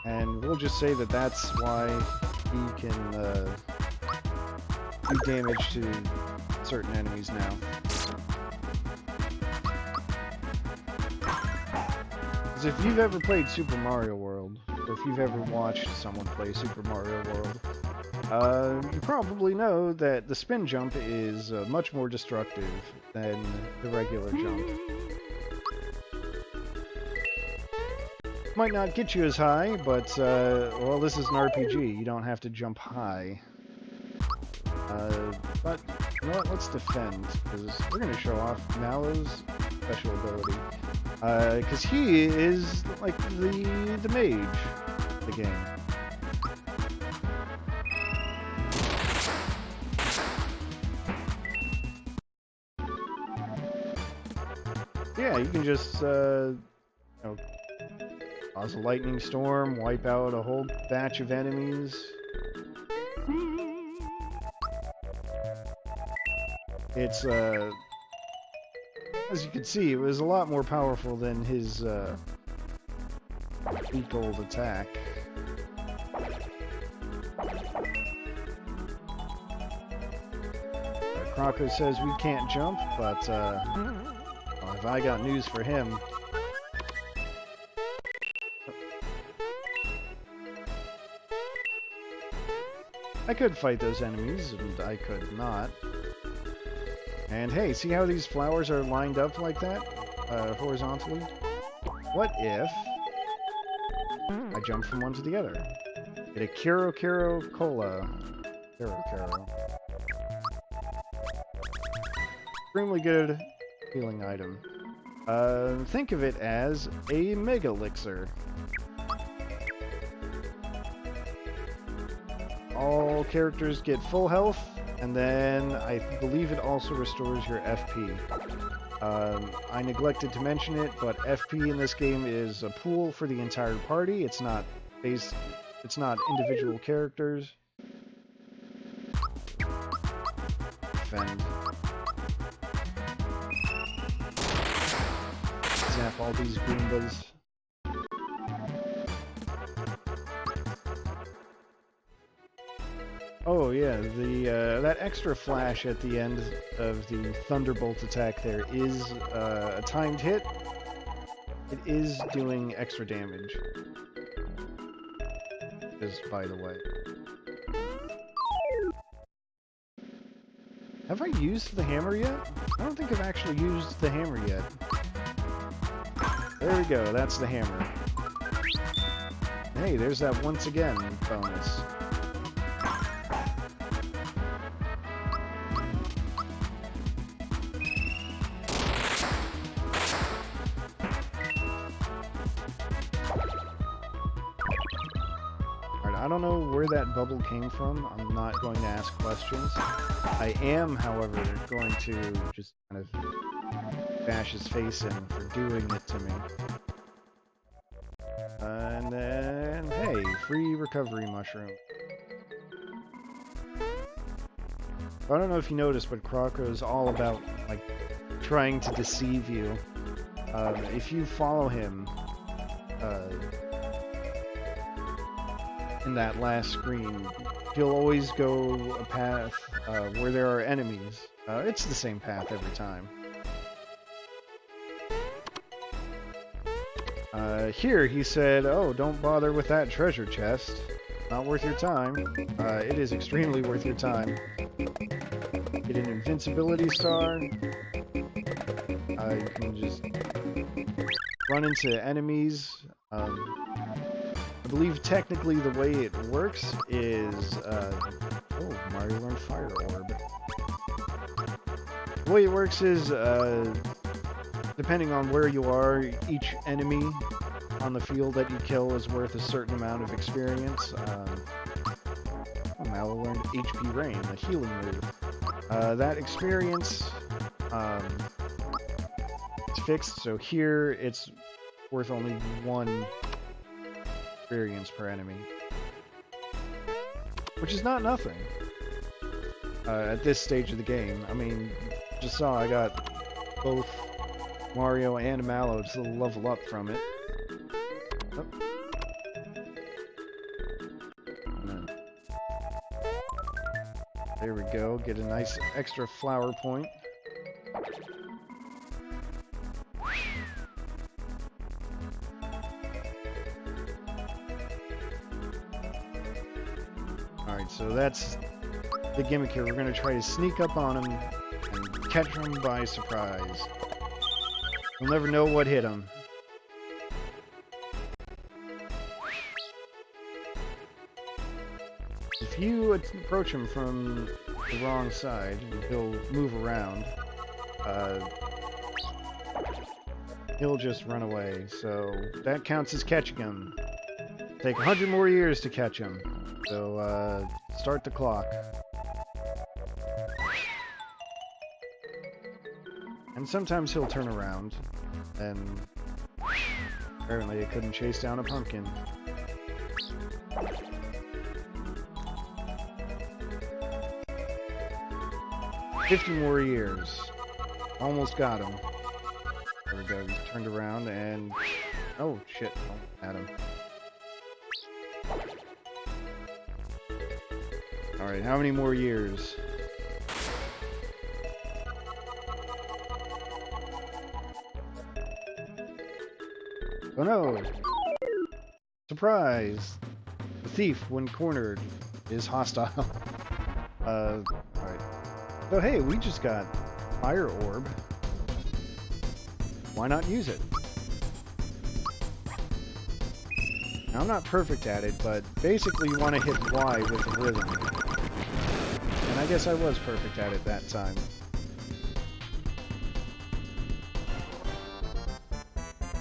And we'll just say that that's why he can do damage to certain enemies now. Because if you've ever played Super Mario World, or if you've ever watched someone play Super Mario World, you probably know that the spin jump is much more destructive than the regular jump. Might not get you as high, but, well, this is an RPG. You don't have to jump high. But, you know what? Let's defend, because we're going to show off Mallow's special ability. Because he is, like, the mage of the game. Yeah, you can just, cause a lightning storm, wipe out a whole batch of enemies. It's, as you can see, it was a lot more powerful than his, weak old attack. Croco says we can't jump, but, well, have I got news for him. I could fight those enemies, and I could not. And hey, see how these flowers are lined up like that? Horizontally? What if I jump from one to the other? Get a Kiro Cola. Kiro. Extremely good healing item. Think of it as a Mega Elixir. All characters get full health, and then I believe it also restores your FP. I neglected to mention it, but FP in this game is a pool for the entire party. It's not individual characters. Defend. Zap all these Goombas. Oh yeah, that extra flash at the end of the Thunderbolt attack there is a timed hit. It is doing extra damage. Just by the way. Have I used the hammer yet? I don't think I've actually used the hammer yet. There we go, that's the hammer. Hey, there's that once again bonus. I don't know where that bubble came from. I'm not going to ask questions. I am, however, going to just kind of bash his face in for doing it to me. And then, hey, free recovery mushroom. I don't know if you noticed, but Crocco's all about, like, trying to deceive you. If you follow him, in that last screen, he'll always go a path where there are enemies. It's the same path every time. Here he said, oh, don't bother with that treasure chest. Not worth your time. It is extremely worth your time. Get an invincibility star. You can just run into enemies. I believe technically the way it works is, oh, Mario learned Fire Orb. The way it works is, depending on where you are, each enemy on the field that you kill is worth a certain amount of experience. Oh, Mallow learned HP Rain, a healing move. That experience, it's fixed, so here it's worth only 1 experience per enemy, which is not nothing at this stage of the game. I mean, just saw I got both Mario and Mallow to level up from it. Oh. There we go, get a nice extra flower point. Alright, so that's the gimmick here. We're going to try to sneak up on him and catch him by surprise. We'll never know what hit him. If you approach him from the wrong side, he'll move around. He'll just run away, so that counts as catching him. Take 100 more years to catch him. So, start the clock. And sometimes he'll turn around, and apparently it couldn't chase down a pumpkin. $50 more years. Almost got him. There we go, he's turned around and... oh, shit, oh, at him. Alright, how many more years? Oh no! Surprise! The thief, when cornered, is hostile. Alright. So hey, we just got Fire Orb. Why not use it? Now, I'm not perfect at it, but basically you want to hit Y with rhythm. And I guess I was perfect at it that time.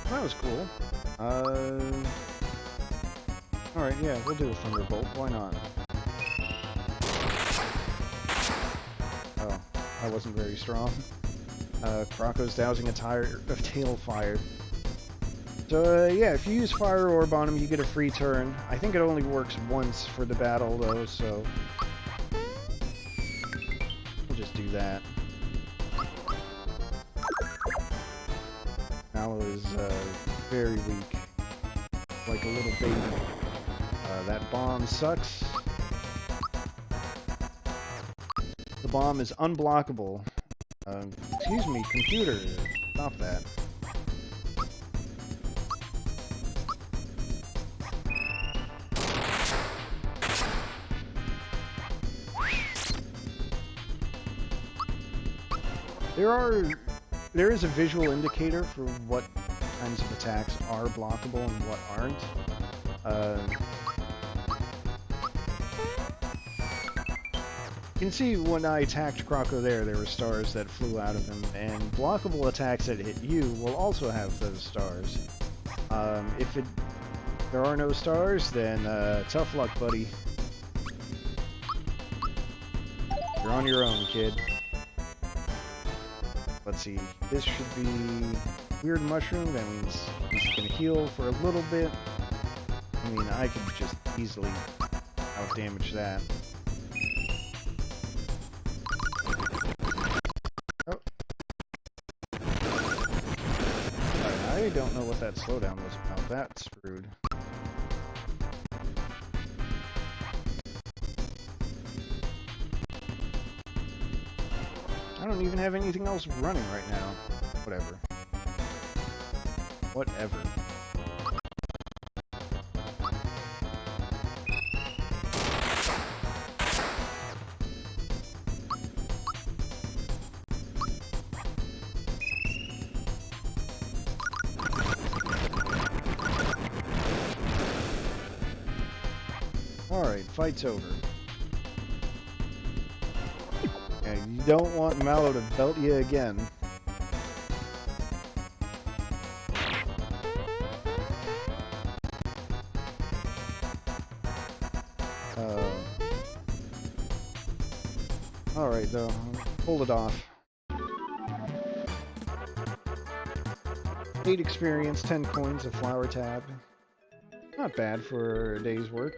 That was cool. Alright, yeah, we'll do a Thunderbolt. Why not? Oh, that wasn't very strong. Crocco's dousing a tire of tail fire. So, yeah, if you use Fire Orb on him, you get a free turn. I think it only works once for the battle, though, so... we'll just do that. Mallow is, very weak. Like a little baby. That bomb sucks. The bomb is unblockable. Excuse me, computer. Stop that. There is a visual indicator for what kinds of attacks are blockable and what aren't. You can see when I attacked Croco there were stars that flew out of him, and blockable attacks that hit you will also have those stars. If there are no stars, then tough luck, buddy. You're on your own, kid. Let's see, this should be Weird Mushroom. That means he's gonna heal for a little bit. I mean, I could just easily out-damage that. Oh. Right, I don't know what that slowdown was about. That's rude. I don't even have anything else running right now. Whatever. Whatever. Alright, fight's over. Yeah, you don't want Mallow to belt you again. Alright though, pulled it off. 8 experience, 10 coins, a flower tab. Not bad for a day's work.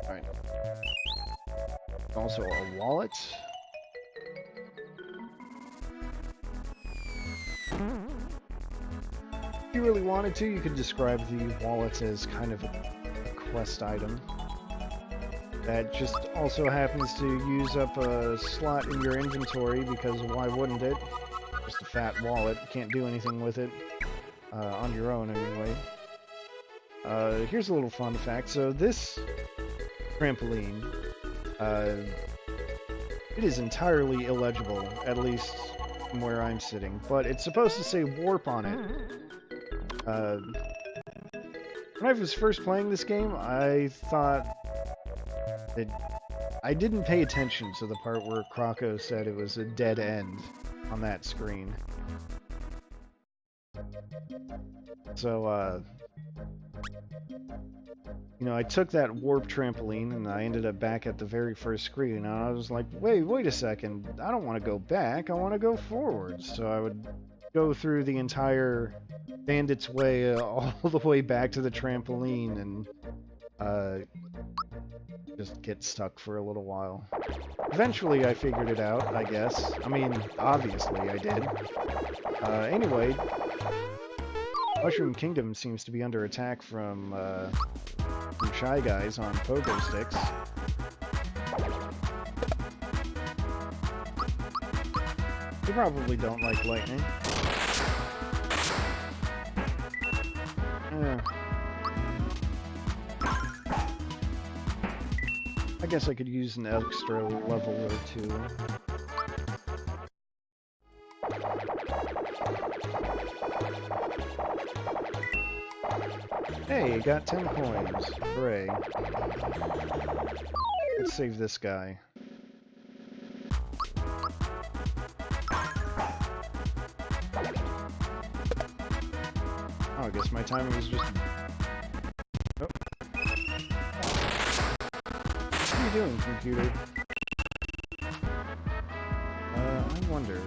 Alright. Also a wallet. If you really wanted to, you could describe the wallet as kind of a quest item. That just also happens to use up a slot in your inventory, because why wouldn't it? Just a fat wallet. You can't do anything with it. On your own, anyway. Here's a little fun fact. So this trampoline, it is entirely illegible, at least from where I'm sitting. But it's supposed to say warp on it. When I was first playing this game, I thought that I didn't pay attention to the part where Croco said it was a dead end on that screen. So, you know, I took that warp trampoline and I ended up back at the very first screen, and I was like, wait a second, I don't want to go back, I want to go forward. So I would go through the entire Bandit's Way all the way back to the trampoline and just get stuck for a little while. Eventually I figured it out, I guess. I mean, obviously I did. Anyway, Mushroom Kingdom seems to be under attack from Shy Guys on pogo sticks. They probably don't like lightning. Yeah. I guess I could use an extra level or two. Hey, got 10 coins. Hooray. Let's save this guy. Oh, I guess my timing was just... Oh. What are you doing, computer? I wonder...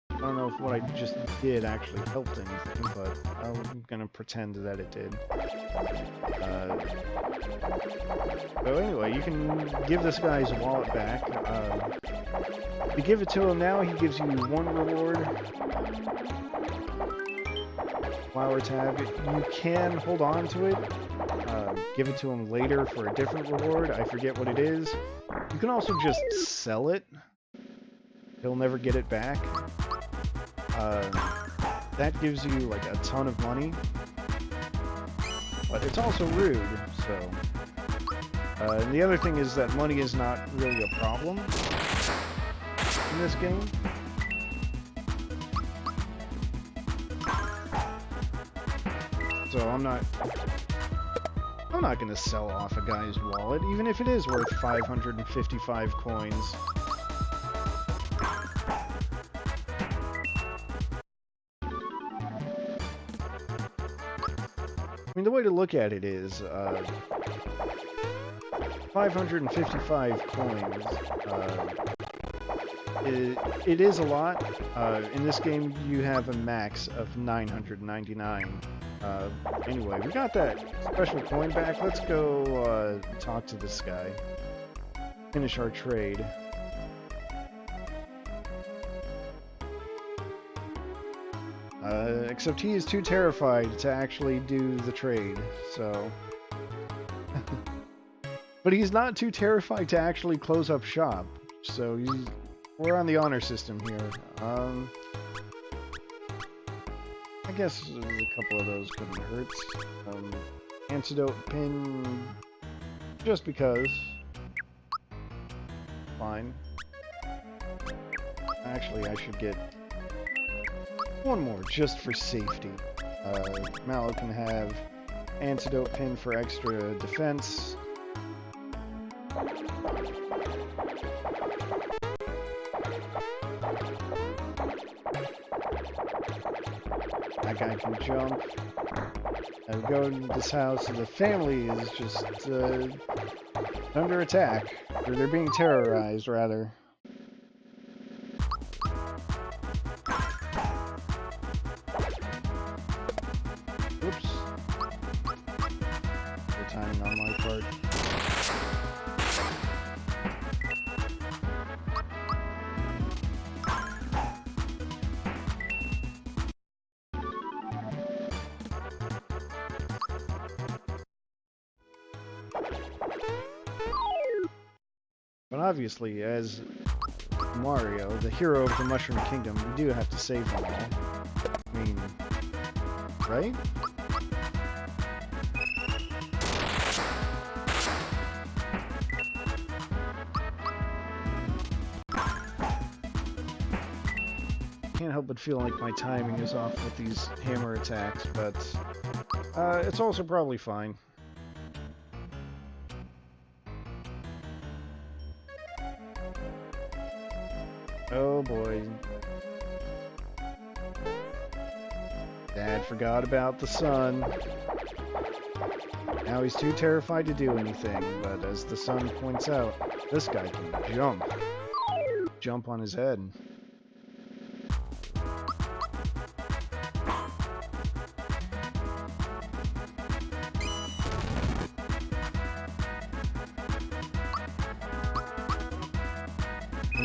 I don't know if what I just did actually helped anything, but I'm gonna pretend that it did. So anyway, you can give this guy his wallet back. If you give it to him now, he gives you 1 reward. Flower tab. You can hold on to it. Give it to him later for a different reward. I forget what it is. You can also just sell it. He'll never get it back. That gives you like a ton of money. but it's also rude, so... and the other thing is that money is not really a problem in this game. So I'm not gonna sell off a guy's wallet, even if it is worth 555 coins. I mean, the way to look at it is, 555 coins, it is a lot. In this game, you have a max of 999. Anyway, we got that special coin back. Let's go, talk to this guy. Finish our trade. Except he is too terrified to actually do the trade, so... But he's not too terrified to actually close up shop, so we're on the honor system here. I guess a couple of those couldn't hurt. Antidote pin, just because. Fine. Actually, I should get one more, just for safety. Mallow can have antidote pin for extra defense. That guy can jump. I go into this house, and the family is just under attack. Or they're being terrorized, rather. Oops. Good timing on my part. But obviously, as Mario, the hero of the Mushroom Kingdom, we do have to save them all. I mean, right? Can't help but feel like my timing is off with these hammer attacks, but it's also probably fine. Oh boy. Dad forgot about the sun. Now he's too terrified to do anything, but as the sun points out, this guy can jump. Jump on his head.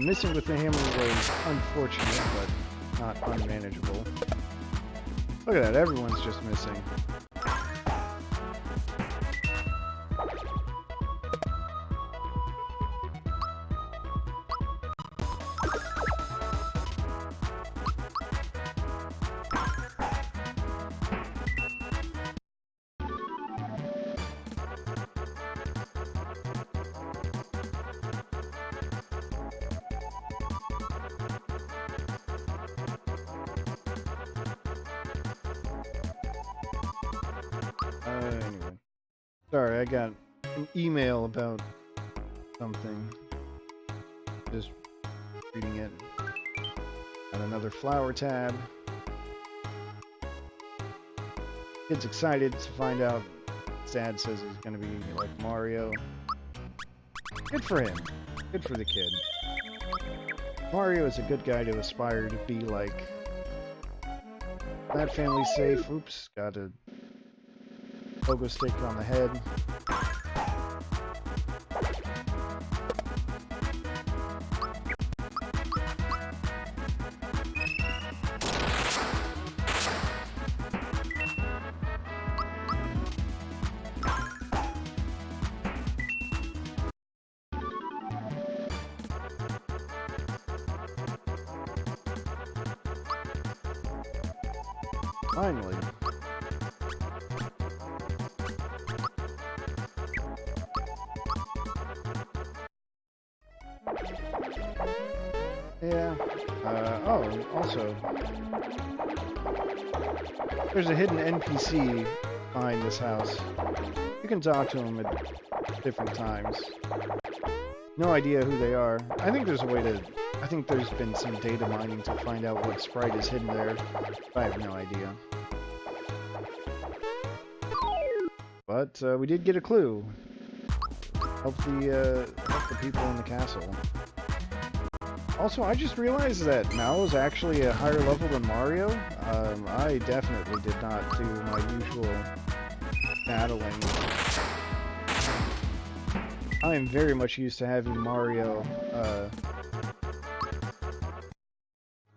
Missing with the hammer was unfortunate, but not unmanageable. Look at that, everyone's just missing. Anyway. Sorry, I got an email about something. Just reading it. Got another flower tab. Kid's excited to find out Dad says he's gonna be like Mario. Good for him. Good for the kid. Mario is a good guy to aspire to be like. That family's safe. Oops, got a pogo stick on the head. Finally. Oh, also, there's a hidden NPC behind this house. You can talk to them at different times. No idea who they are. I think there's a way to... I think there's been some data mining to find out what sprite is hidden there. I have no idea. But we did get a clue. Help the people in the castle. Also, I just realized that Mallow's actually a higher level than Mario. I definitely did not do my usual battling. I am very much used to having Mario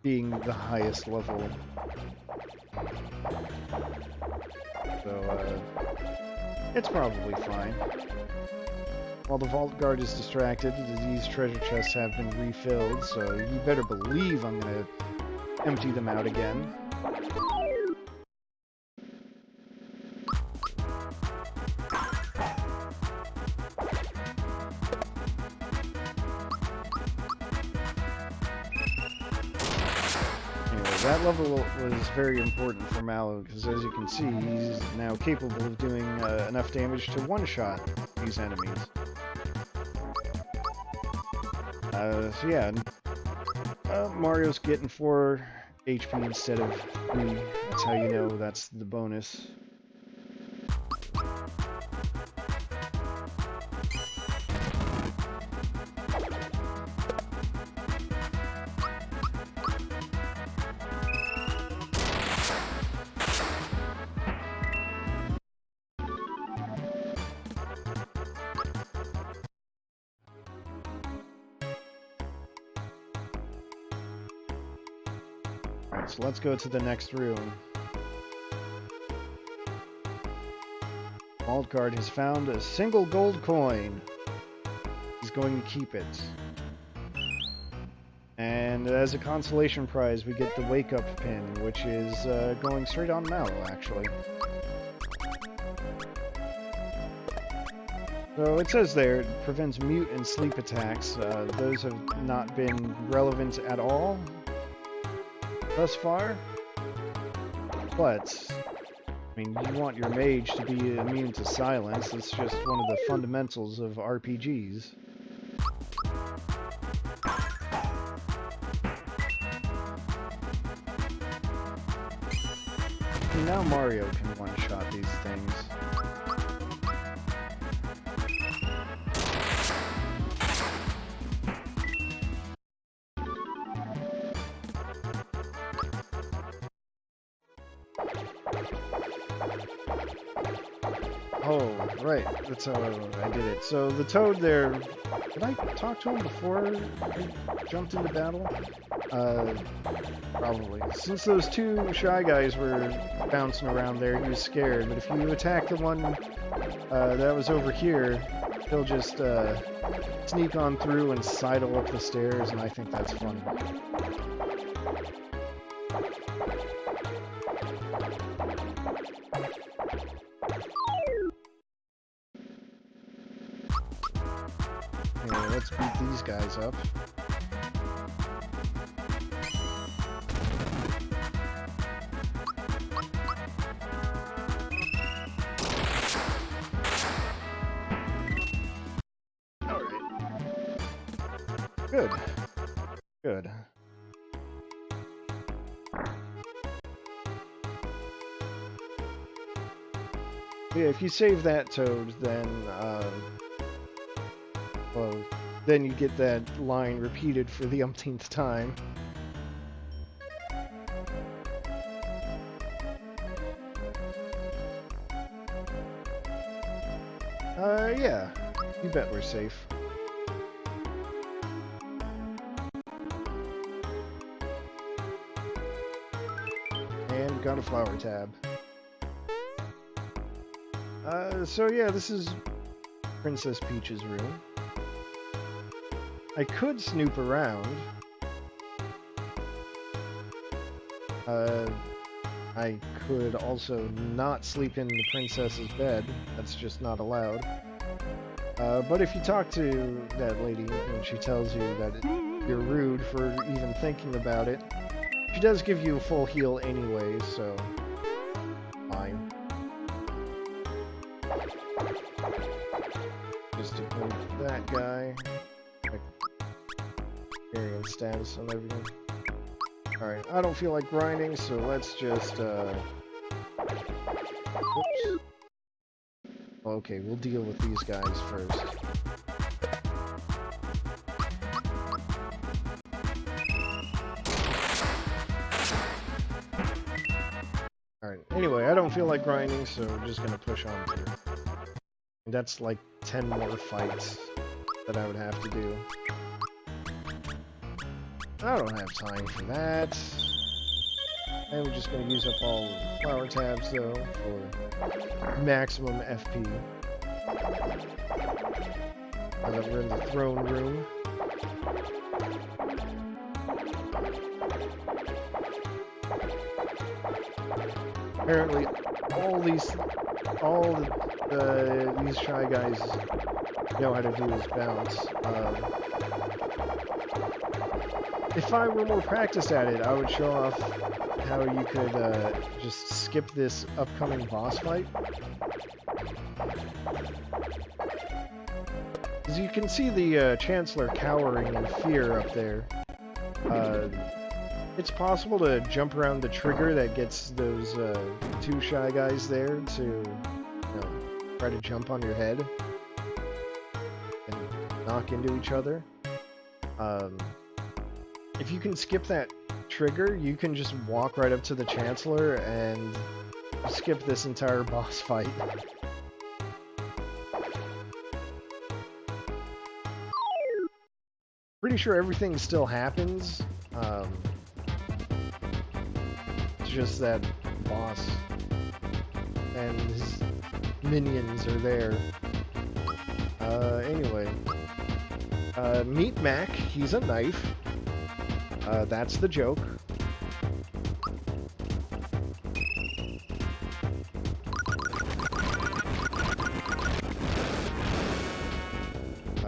being the highest level. So, it's probably fine. While the Vault Guard is distracted, these treasure chests have been refilled, so you better believe I'm gonna empty them out again. That level was very important for Mallow, because as you can see, he's now capable of doing enough damage to one-shot these enemies. So yeah, Mario's getting 4 HP instead of 3. That's how you know that's the bonus. Alright, so let's go to the next room. Vault Guard has found a single gold coin. He's going to keep it. And as a consolation prize, we get the Wake Up Pin, which is going straight on Mallow, actually. So it says there, it prevents mute and sleep attacks. Those have not been relevant at all thus far. But, I mean, you want your mage to be immune to silence. It's just one of the fundamentals of RPGs. And now Mario can one-shot these things. Oh, right. That's how I did it. So the toad there... Did I talk to him before I jumped into battle? Probably. Since those 2 shy guys were bouncing around there, he was scared. But if you attack the one that was over here, he'll just sneak on through and sidle up the stairs, and I think that's funny. Anyway, let's beat these guys up. Good. Good. Yeah, if you save that toad, then, well, then you get that line repeated for the umpteenth time. Yeah. You bet we're safe. And got a flower tab. So yeah, this is Princess Peach's room. I could snoop around. I could also not sleep in the princess's bed. That's just not allowed. But if you talk to that lady and she tells you that you're rude for even thinking about it, she does give you a full heal anyways, so fine. Just to move that guy. Like, experience status and everything. Alright, I don't feel like grinding, so let's just, Oops. Okay, we'll deal with these guys first. Alright, anyway, I don't feel like grinding, so we're just gonna push on through. And that's like 10 more fights that I would have to do. I don't have time for that. And we're just gonna use up all the flower tabs, though, for maximum FP. Now that we're in the throne room. Apparently, these Shy Guys know how to do is bounce. If I were more practiced at it, I would show off how you could just skip this upcoming boss fight. As you can see the Chancellor cowering in fear up there. It's possible to jump around the trigger that gets those two Shy Guys there to try to jump on your head and knock into each other. If you can skip that trigger, you can just walk right up to the Chancellor and skip this entire boss fight. Pretty sure everything still happens. It's just that boss and his minions are there. Anyway. Meet Mac. He's a knife. That's the joke.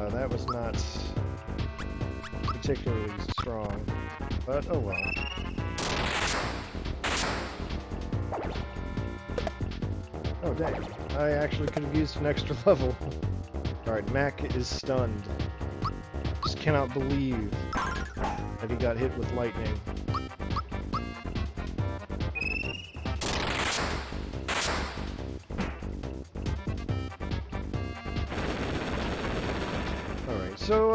That was not particularly strong, but oh well. Oh dang, I actually could have used an extra level. Alright, Mac is stunned. Just cannot believe that he got hit with lightning. Alright, so,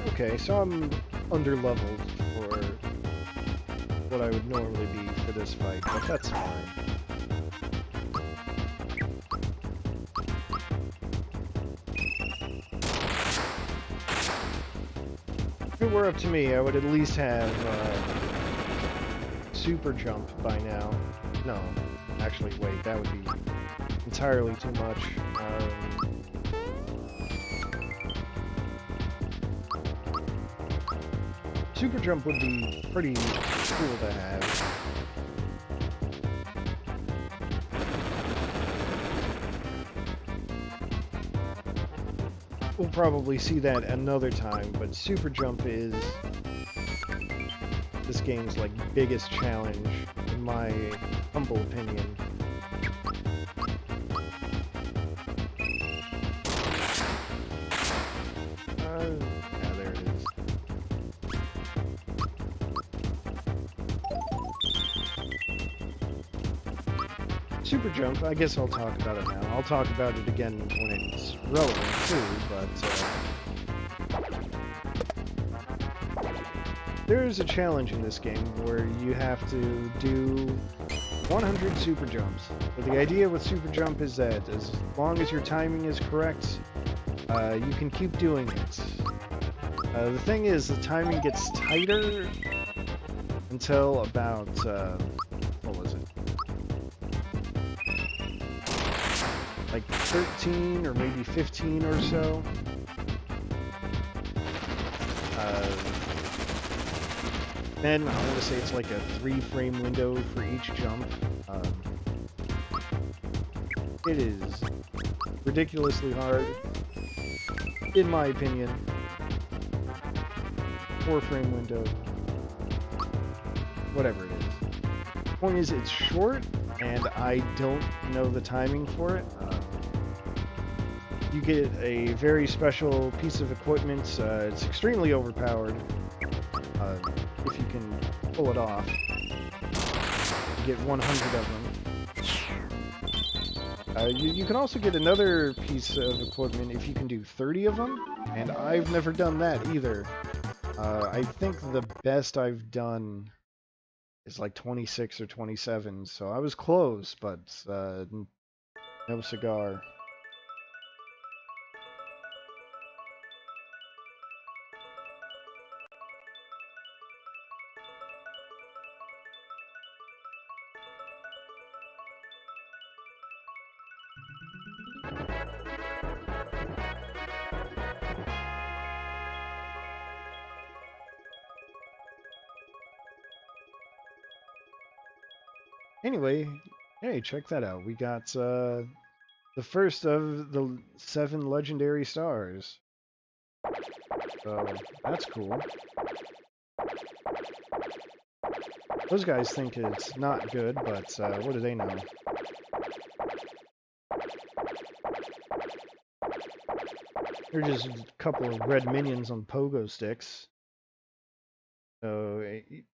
okay, so I'm under-leveled for what I would normally be for this fight, but that's fine. If it were up to me, I would at least have super jump by now. No, actually, wait, that would be entirely too much. Super jump would be pretty cool to have. We'll probably see that another time, but super jump is this game's like biggest challenge, in my humble opinion. Yeah, there it is. Super jump, I guess I'll talk about it now. I'll talk about it again when it's relevant too, but there is a challenge in this game where you have to do 100 super jumps. But the idea with super jump is that as long as your timing is correct, you can keep doing it. The thing is, the timing gets tighter until about, what was it? Like 13 or maybe 15 or so. Then I want to say it's like a 3-frame window for each jump. It is ridiculously hard. in my opinion. 4-frame window. Whatever it is. Point is, it's short, and I don't know the timing for it. You get a very special piece of equipment. It's extremely overpowered. If you can pull it off. You get 100 of them. You can also get another piece of equipment if you can do 30 of them, and I've never done that either. I think the best I've done is like 26 or 27, so I was close, but no cigar. Anyway, hey, check that out. We got the first of the 7 legendary stars. So, that's cool. Those guys think it's not good, but what do they know? They're just a couple of red minions on pogo sticks. So,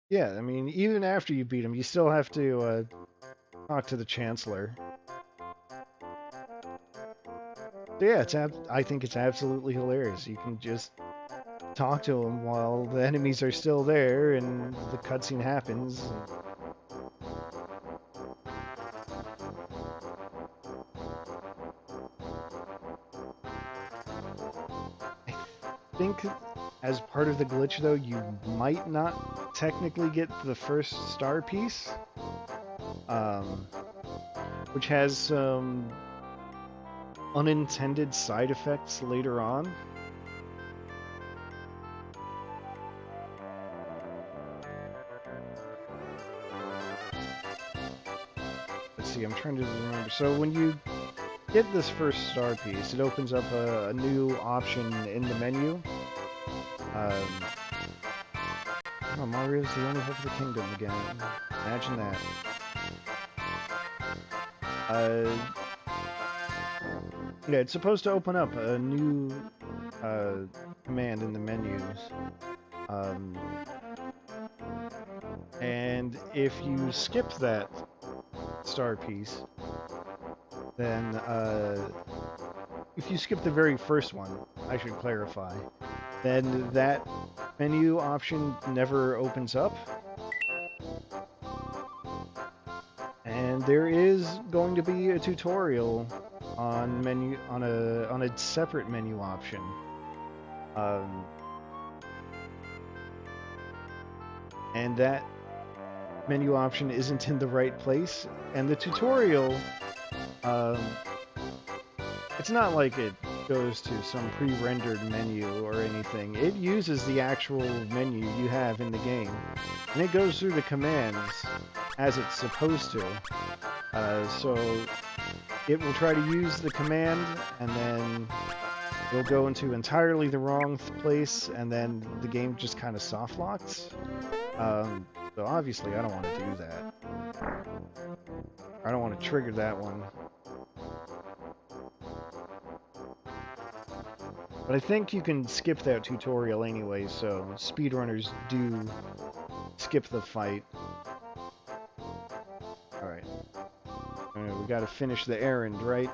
yeah, I mean, even after you beat them, you still have to talk to the Chancellor. So yeah, I think it's absolutely hilarious. You can just talk to him while the enemies are still there and the cutscene happens. I think as part of the glitch, though, you might not technically get the first star piece, which has some unintended side effects later on. Let's see, I'm trying to remember. So when you get this first star piece, it opens up a new option in the menu. Oh, Mario's the only hope of the kingdom again. Imagine that. Yeah, it's supposed to open up a new command in the menus. And if you skip that star piece, then if you skip the very first one, I should clarify, then that menu option never opens up. And there is going to be a tutorial on a separate menu option. And that menu option isn't in the right place, and the tutorial, it's not like it goes to some pre-rendered menu or anything. It uses the actual menu you have in the game, and it goes through the commands as it's supposed to. So it will try to use the command, and then it'll go into entirely the wrong place, and then the game just kind of soft locks. So obviously I don't want to do that. I don't want to trigger that one. But I think you can skip that tutorial anyway, so speedrunners do skip the fight. Alright. We gotta finish the errand, right?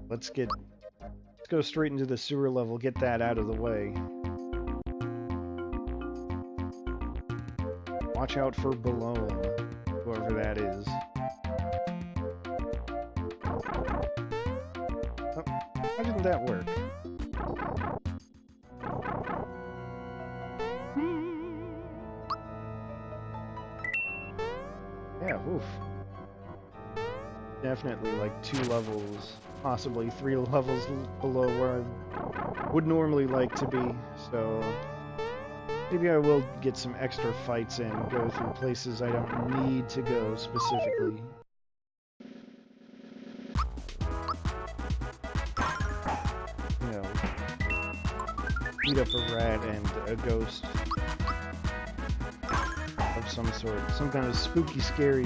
Let's go straight into the sewer level, get that out of the way. Watch out for Balone, whoever that is. Oh, why didn't that work? Yeah, oof. Definitely like 2 levels possibly 3 levels below where I would normally like to be, so maybe I will get some extra fights in, go through places I don't need to go specifically. You know, beat up a rat and a ghost of some sort. Some kind of spooky, scary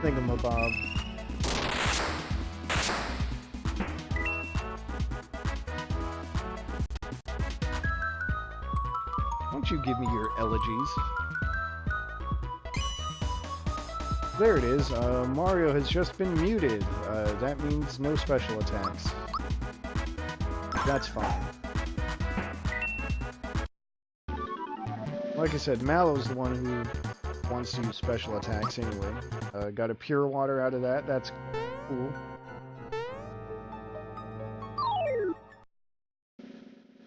thingamabob. Won't you give me your elegies? There it is. Mario has just been muted. That means no special attacks. That's fine. Like I said, Mallow's the one who wants to use special attacks anyway. Got a pure water out of that. That's cool.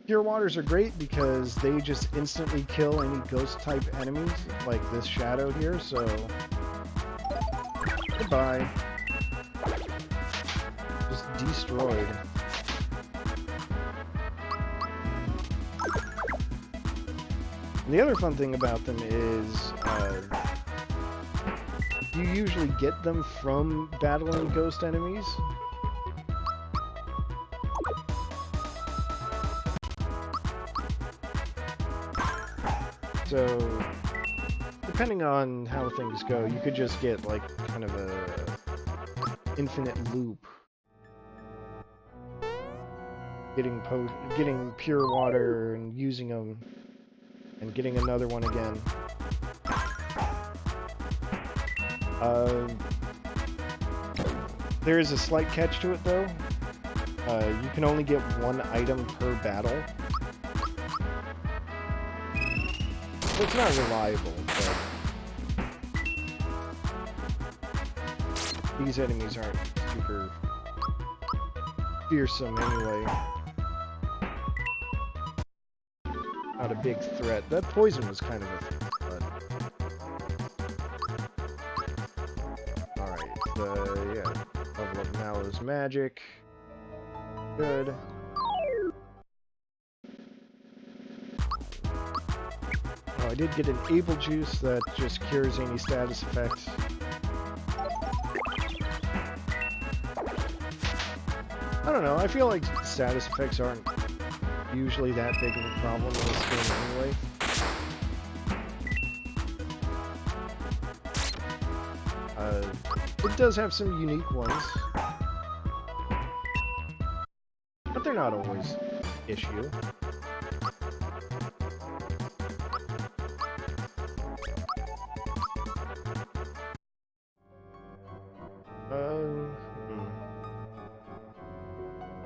Pure waters are great because they just instantly kill any ghost-type enemies, like this shadow here, so... Goodbye. Just destroyed. And the other fun thing about them is, you usually get them from battling ghost enemies. So, depending on how things go, you could just get, like, kind of a infinite loop. Getting pure water and using them, and getting another one again. There is a slight catch to it, though. You can only get one item per battle. It's not reliable, but these enemies aren't super fearsome anyway. Not a big threat. That poison was kind of a threat, but... Alright, yeah. Level up Mallow's magic. Good. I did get an Able Juice that just cures any status effects. I don't know, I feel like status effects aren't usually that big of a problem in this game anyway. It does have some unique ones, but they're not always an issue.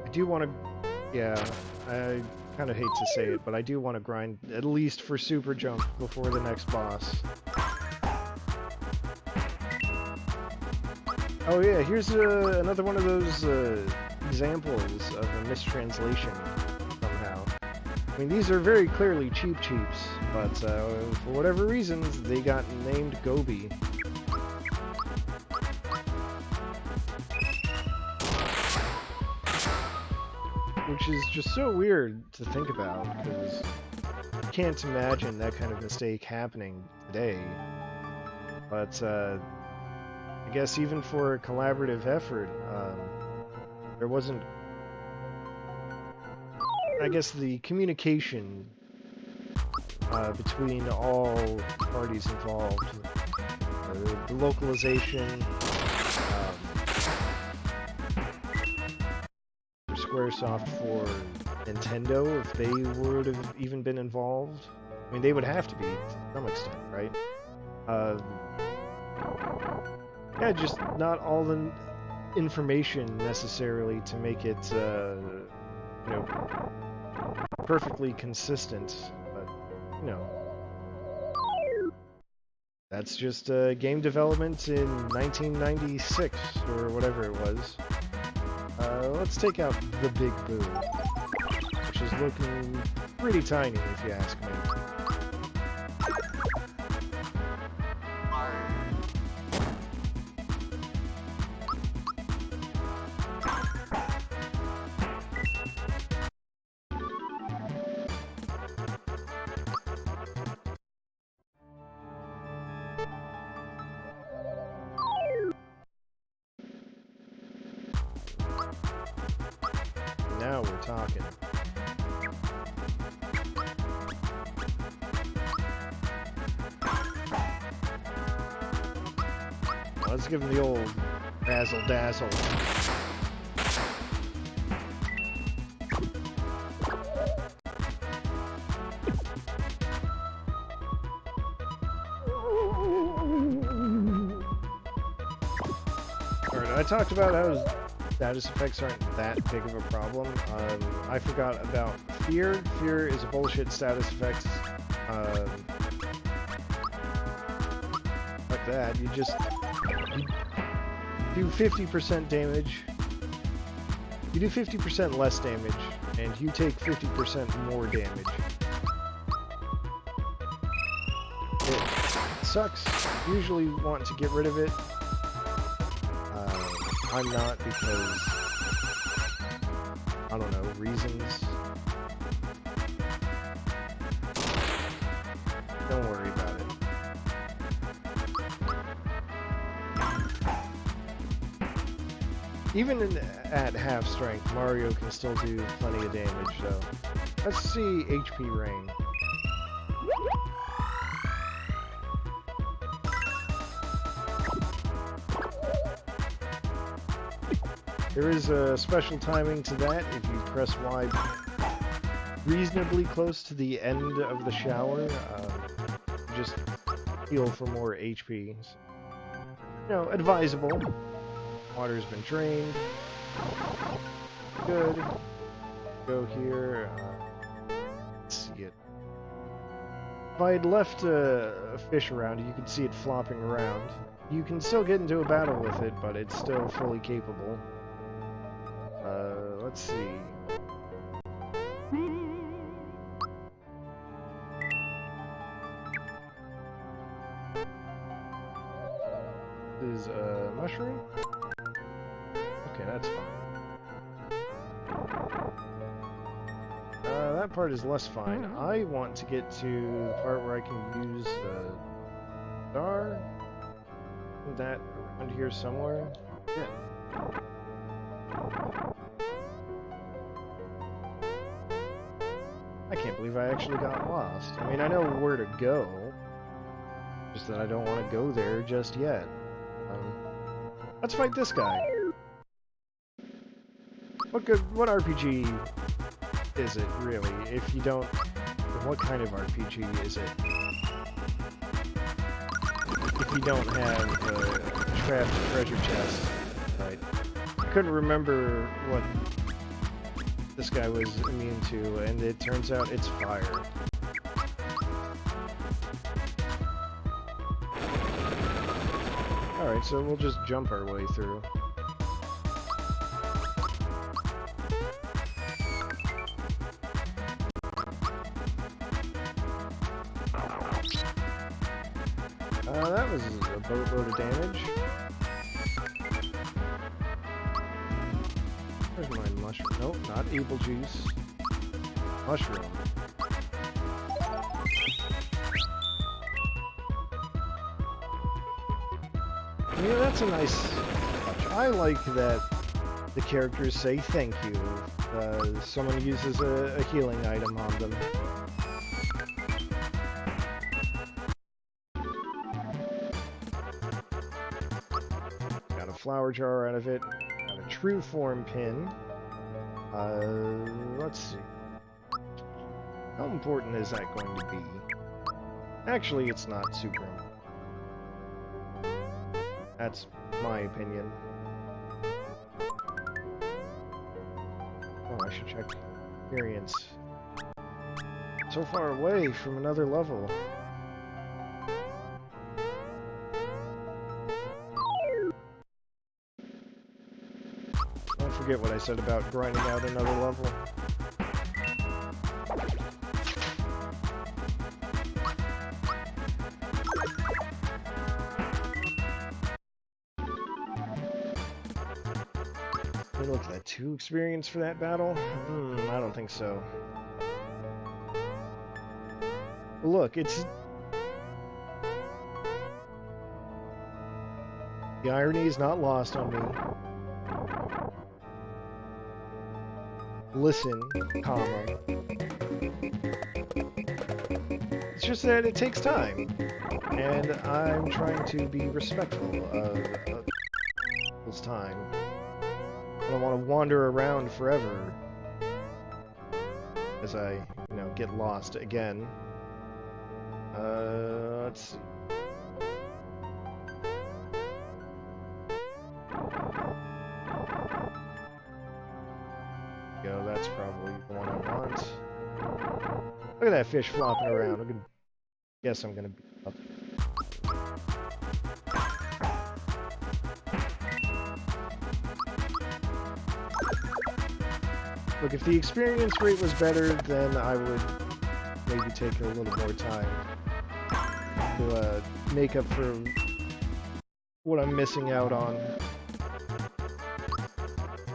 I do want to, yeah, I kind of hate to say it, but I do want to grind at least for Super Jump before the next boss. Oh yeah, here's another one of those examples of a mistranslation somehow. I mean, these are very clearly Cheep Cheeps, but for whatever reasons, they got named Gobi. Which is just so weird to think about, because you can't imagine that kind of mistake happening today. But I guess even for a collaborative effort, there wasn't... I guess the communication between all parties involved, the localization, Squaresoft for Nintendo, if they would have even been involved. I mean, they would have to be to some extent, right? Yeah, just not all the information necessarily to make it, you know, perfectly consistent. But, you know, that's just game development in 1996 or whatever it was. Let's take out the Big Boo, which is looking pretty tiny, if you ask me. now we're talking. Let's give him the old razzle dazzle. Alright, I talked about how status effects aren't that big of a problem. I forgot about fear. Fear is a bullshit status effect. Like that, you do 50% damage. You do 50% less damage, and you take 50% more damage. It sucks. Usually want to get rid of it. I'm not because, I don't know, reasons. Don't worry about it. Even at half strength, Mario can still do plenty of damage, though. Let's see HP rain. There is a special timing to that if you press Y reasonably close to the end of the shower. Just heal for more HP. So, you know, advisable. Water's been drained. Good. Go here. Let's see it. If I had left a fish around, you could see it flopping around. You can still get into a battle with it, but it's still fully capable. Let's see. This is a mushroom? Okay, that's fine. That part is less fine. I want to get to the part where I can use star. That around here somewhere. Yeah. I can't believe I actually got lost. I mean, I know where to go, just that I don't want to go there just yet. Let's fight this guy. What RPG is it, really? If you don't... What kind of RPG is it? If you don't have a trapped treasure chest, right? I couldn't remember what this guy was immune to, and it turns out it's fire. Alright, so we'll just jump our way through. That was a boatload of damage. Where's my mushroom? Nope, not able juice. Mushroom. Yeah, that's a nice touch. I like that the characters say thank you if someone uses a healing item on them. Got a flower jar out of it. Got a true form pin. Let's see. How important is that going to be? Actually, it's not super important. That's my opinion. Oh, I should check experience. So far away from another level. Don't forget what I said about grinding out another level. Look at that, 2 experience for that battle? I don't think so. Look, it's... The irony is not lost on me. listen, comma. It's just that it takes time, and I'm trying to be respectful of people's time. I don't want to wander around forever as I, you know, get lost again. Let's see. Go, that's probably the one I want. Look at that fish flopping around. I guess I'm gonna be up. Look, if the experience rate was better, then I would maybe take a little more time to make up for what I'm missing out on.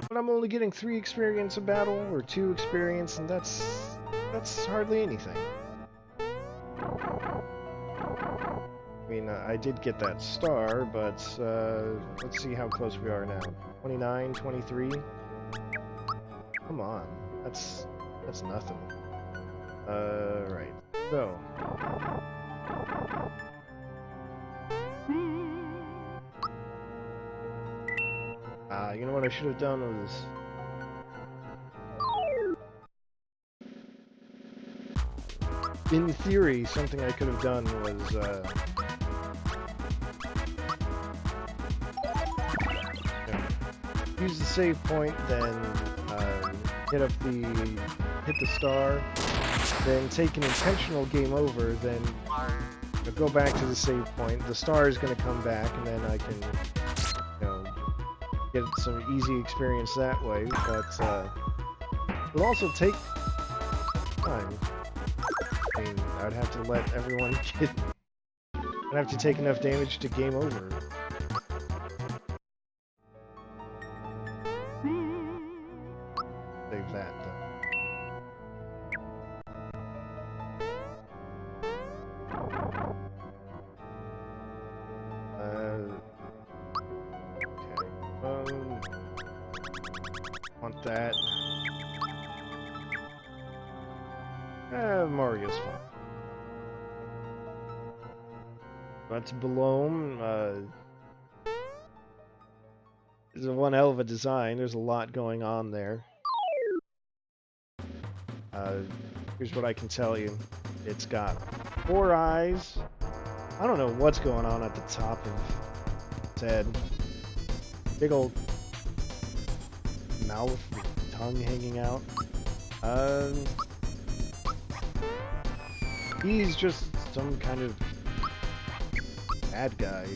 But I'm only getting 3 experience a battle, or 2 experience, and that's hardly anything. I mean, I did get that star, but let's see how close we are now. 29, 23. Come on, that's nothing. Right. So. You know what I should have done was... In theory, something I could have done was, use the save point, then, hit the star, then take an intentional game over, then go back to the save point. The star is going to come back, and then I can, you know, get some easy experience that way, but it'll also take time. I mean, I'd have to let everyone get... I'd have to take enough damage to game over. Save that, okay. Want that. Mario's fine. That's Belome. It's one hell of a design. There's a lot going on there. Here's what I can tell you. It's got 4 eyes. I don't know what's going on at the top of its head. Big old mouth with tongue hanging out. He's just some kind of bad guy.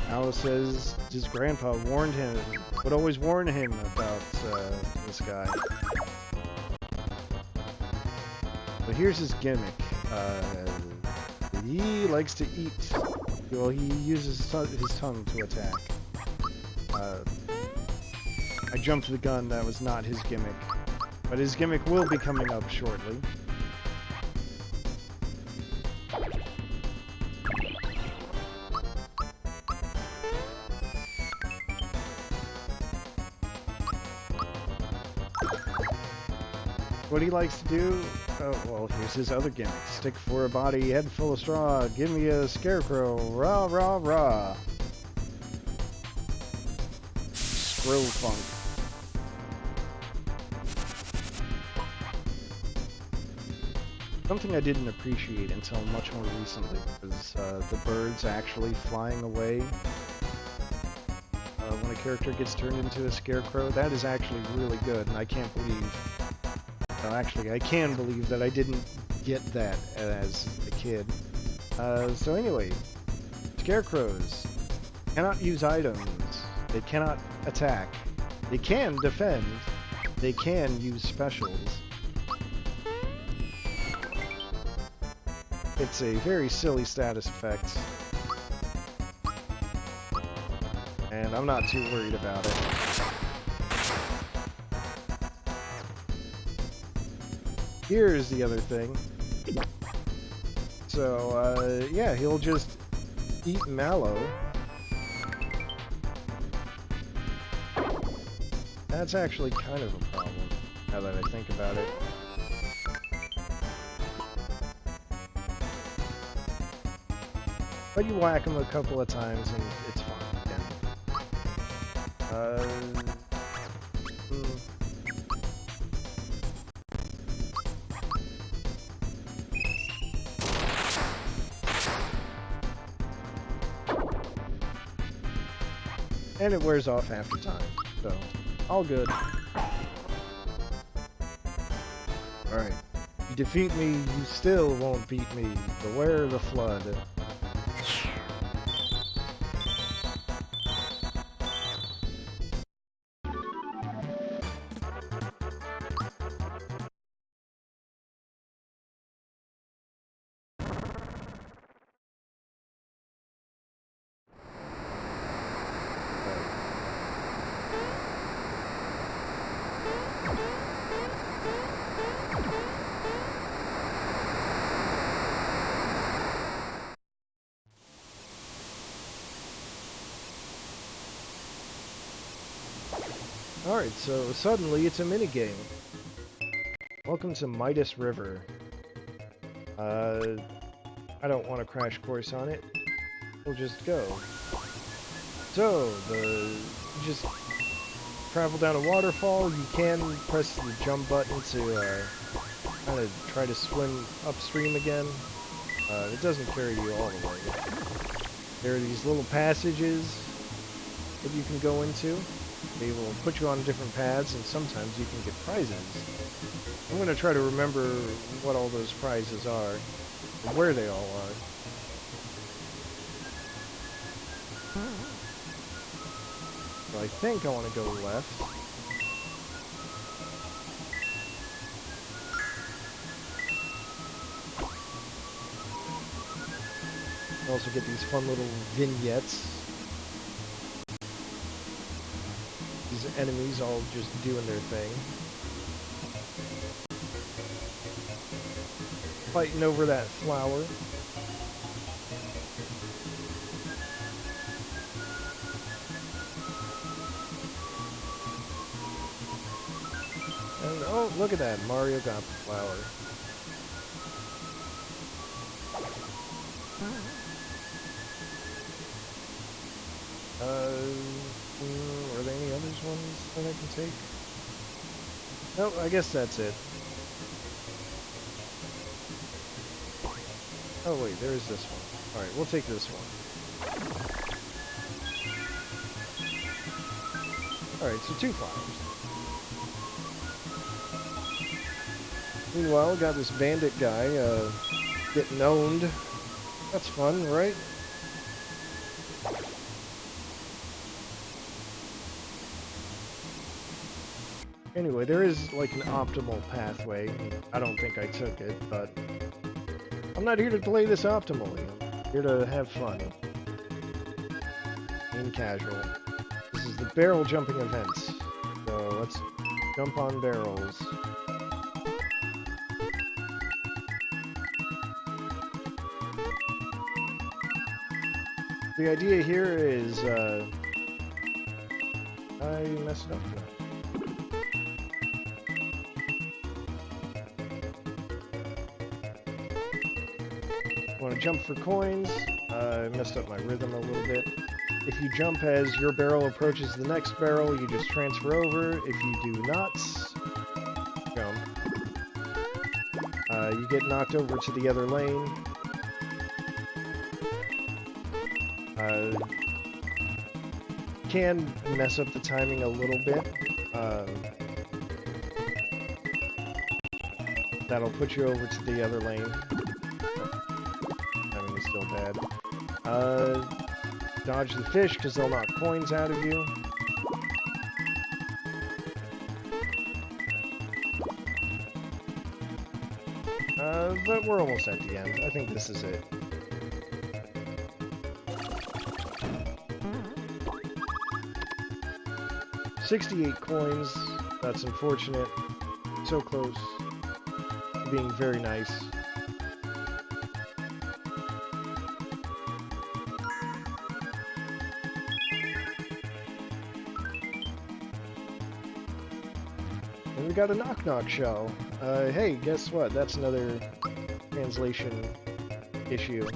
Alice says his grandpa warned him, would always warn him about this guy. But here's his gimmick. He likes to eat. Well, he uses his tongue to attack. I jumped the gun, that was not his gimmick. But his gimmick will be coming up shortly. What he likes to do, oh, well, here's his other gimmick. Stick for a body, head full of straw, give me a scarecrow, rah, rah, rah. Skrill funk. Something I didn't appreciate until much more recently was the birds actually flying away when a character gets turned into a scarecrow. That is actually really good, and I can't believe... Well, actually, I can believe that I didn't get that as a kid. So anyway, scarecrows cannot use items. They cannot attack. They can defend. They can use specials. It's a very silly status effect. And I'm not too worried about it. Here's the other thing. So, yeah, he'll just eat mallow. That's actually kind of a problem, now that I think about it. But you whack them a couple of times and it's fine again. And it wears off after time, so all good. Alright. You defeat me, you still won't beat me. Beware the flood. Alright, so suddenly it's a minigame. Welcome to Midas River. I don't want to crash course on it. We'll just go. So, you just travel down a waterfall. You can press the jump button to kind of try to swim upstream again. It doesn't carry you all the way. There are these little passages that you can go into. They will put you on different paths, and sometimes you can get prizes. I'm going to try to remember what all those prizes are, and where they all are. So I think I want to go left. You also get these fun little vignettes. These enemies all just doing their thing. Fighting over that flower. And oh, look at that. Mario got the flower. Are there any others ones that I can take? Nope, I guess that's it. Oh wait, there's this one. Alright, we'll take this one. Alright, so 2 flowers. Meanwhile, got this bandit guy, getting owned. That's fun, right? Anyway, there is like an optimal pathway. I don't think I took it, but I'm not here to play this optimally. I'm here to have fun. In casual. This is the barrel jumping events. So let's jump on barrels. The idea here is, I messed up here. Want to jump for coins. I messed up my rhythm a little bit. If you jump as your barrel approaches the next barrel, you just transfer over. If you do not jump, you get knocked over to the other lane. Can mess up the timing a little bit. That'll put you over to the other lane. Timing is still bad. Dodge the fish because they'll knock coins out of you. But we're almost at the end. I think this is it. $68 coins. That's unfortunate. So close to being very nice. And we got a Knock Knock shell. Hey, guess what? That's another translation issue.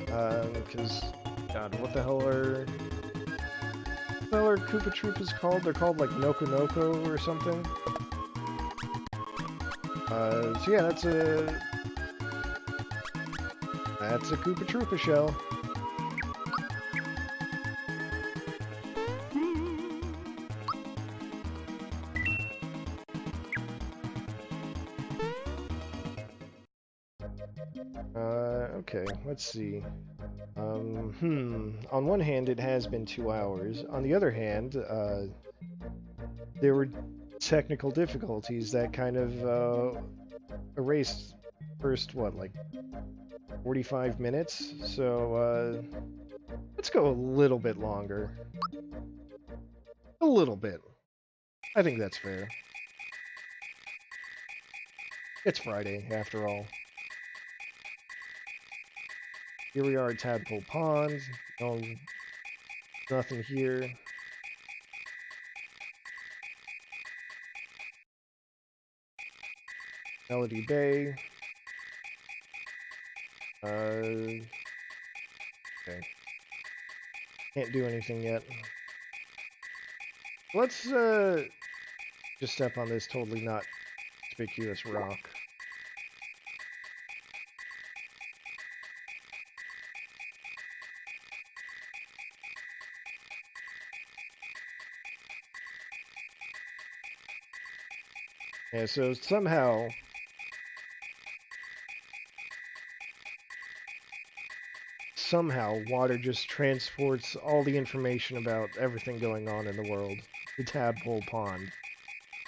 Because, God, what the hell are Koopa Troopas called? They're called like Noko Noko or something. So yeah, that's a Koopa Troopa shell. Okay, let's see. On one hand, it has been 2 hours. On the other hand, there were technical difficulties that kind of erased first, what, like 45 minutes? So, let's go a little bit longer. A little bit. I think that's fair. It's Friday, after all. Here we are at Tadpole Pond. No, nothing here. Melody Bay. Okay. Can't do anything yet. Let's, just step on this totally not conspicuous rock. Yeah, so somehow water just transports all the information about everything going on in the world to Tadpole Pond.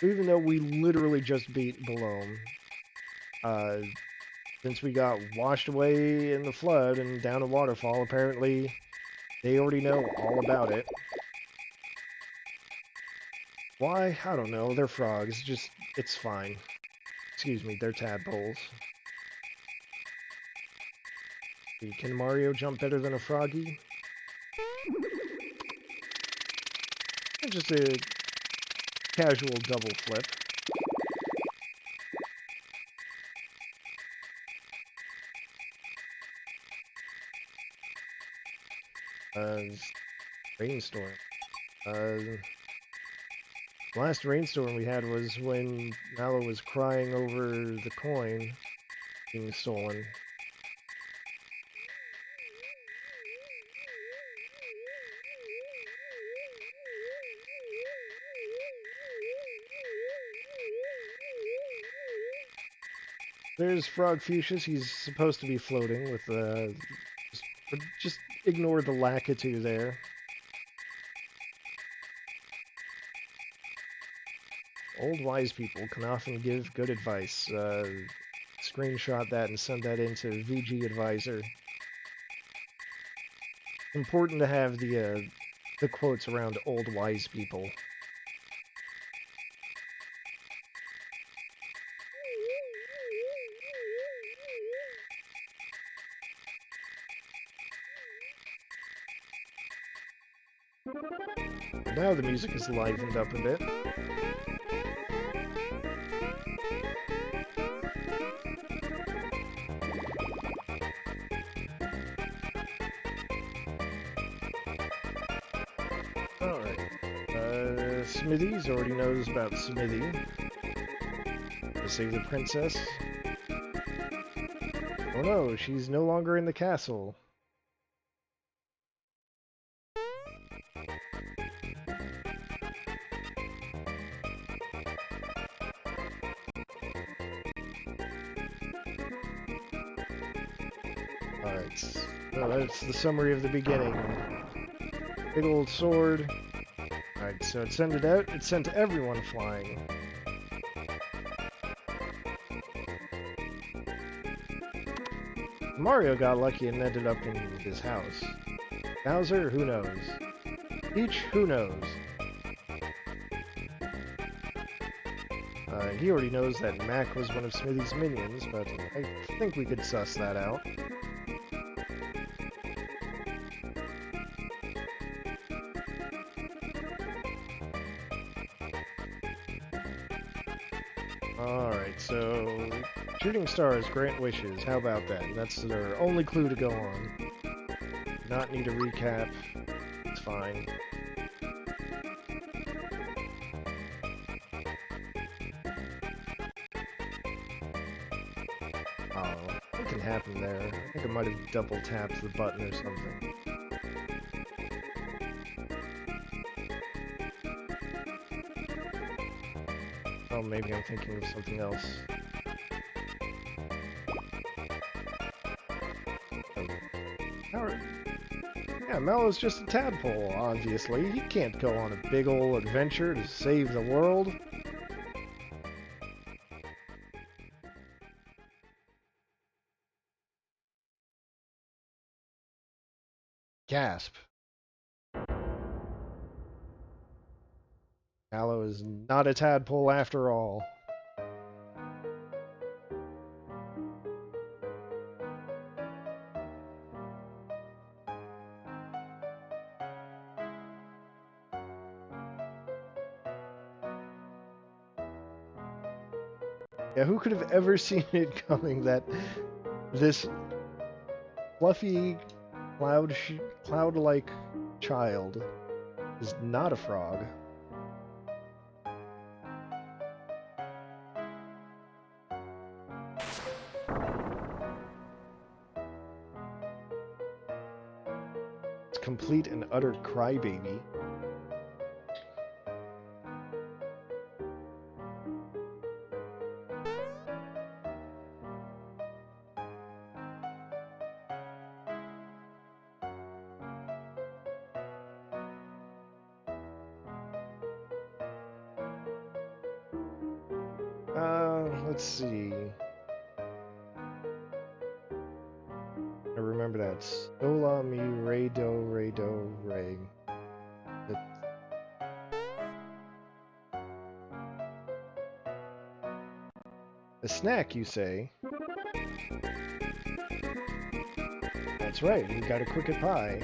Even though we literally just beat Belome, since we got washed away in the flood and down a waterfall, apparently they already know all about it. Why? I don't know. They're frogs. Just, it's fine. Excuse me, they're tadpoles. Can Mario jump better than a froggy? Just a casual double flip. Rainstorm. Last rainstorm we had was when Mallow was crying over the coin being stolen. There's Frog Fuchsius. He's supposed to be floating with just ignore the Lakitu there. Old wise people can often give good advice. Screenshot that and send that into VG Advisor. Important to have the quotes around old wise people. Now the music is livened up a bit. Alright. Smithy's already knows about Smithy. To save the princess. Oh no, she's no longer in the castle. Alright, so that's the summary of the beginning. Big old sword. Alright, so it sent it out, it sent everyone flying. Mario got lucky and ended up in his house. Bowser, who knows? Peach, who knows? He already knows that Mac was one of Smithy's minions, but I think we could suss that out. Alright, so shooting stars grant wishes. How about that? That's their only clue to go on. Not need a recap. It's fine. Oh, what can happen there? I think I might have double tapped the button or something. Oh, maybe I'm thinking of something else. Oh. Yeah, Mallow's just a tadpole, obviously. He can't go on a big ol' adventure to save the world. Gasp. Mallow is not a tadpole after all. Yeah, who could have ever seen it coming that this fluffy, cloud-like child is not a frog? It's complete and utter crybaby. Let's see. I remember that. Sola mi re do re. A snack, you say? That's right, we got a cricket pie.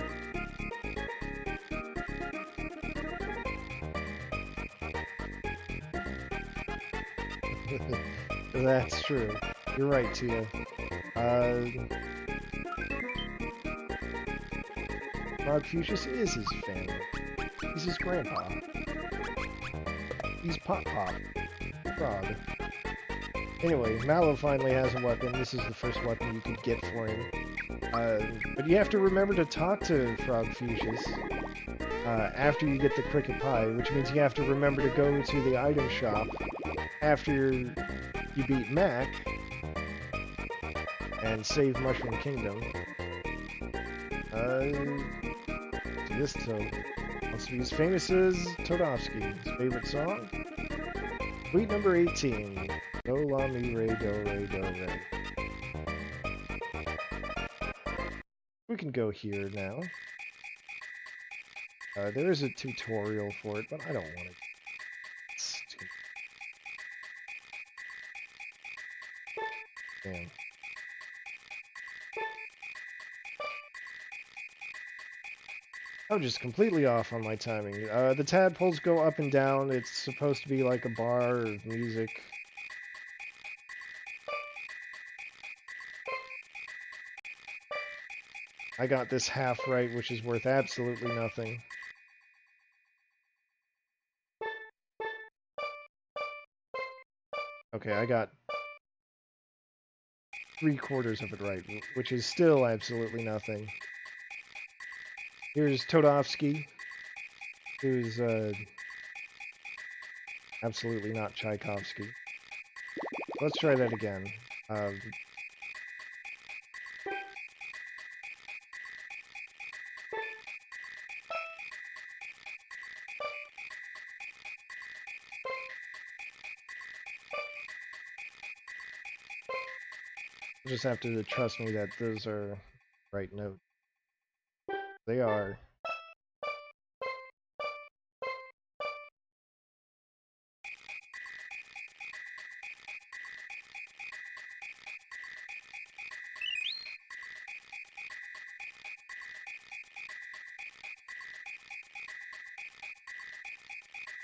That's true. You're right, Tia. Frog Fuchsius is his family. He's his grandpa. He's Pop Pop. Frog. Anyway, Mallow finally has a weapon. This is the first weapon you could get for him. But you have to remember to talk to Frog Fuchsius after you get the cricket pie, which means you have to remember to go to the item shop after you beat Mac and save Mushroom Kingdom. This Toad wants to be as famous as Toadofsky. His favorite song? Tweet number 18. Do la mi re do re. We can go here now. There is a tutorial for it, but I don't want it. It's too... Damn. I'm just completely off on my timing. The tadpoles go up and down. It's supposed to be like a bar of music. I got this half right, which is worth absolutely nothing. Okay, I got 3/4 of it right, which is still absolutely nothing. Here's Toadofsky, who's absolutely not Tchaikovsky. Let's try that again. You just have to trust me that those are right notes. They are.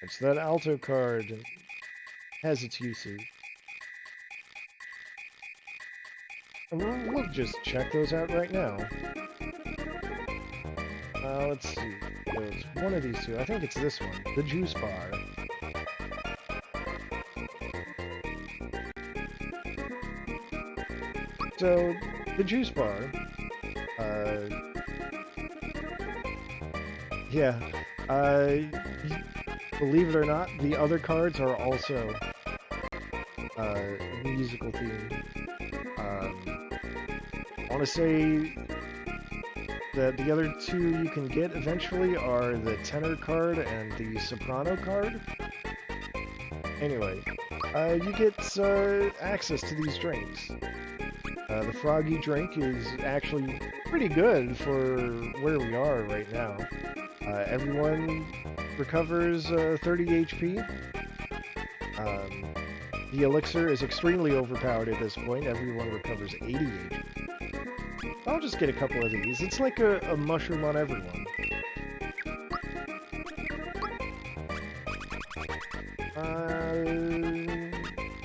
It's that alto card. It has its uses. And we'll just check those out right now. Let's see. It's one of these two. I think it's this one. The juice bar. So, the juice bar. Yeah. Believe it or not, the other cards are also musical themed. I want to say that the other two you can get eventually are the tenor card and the soprano card. Anyway, you get access to these drinks. The froggy drink is actually pretty good for where we are right now. Everyone recovers 30 HP. The elixir is extremely overpowered at this point. Everyone recovers 80 HP. I'll just get a couple of these. It's like a mushroom on everyone.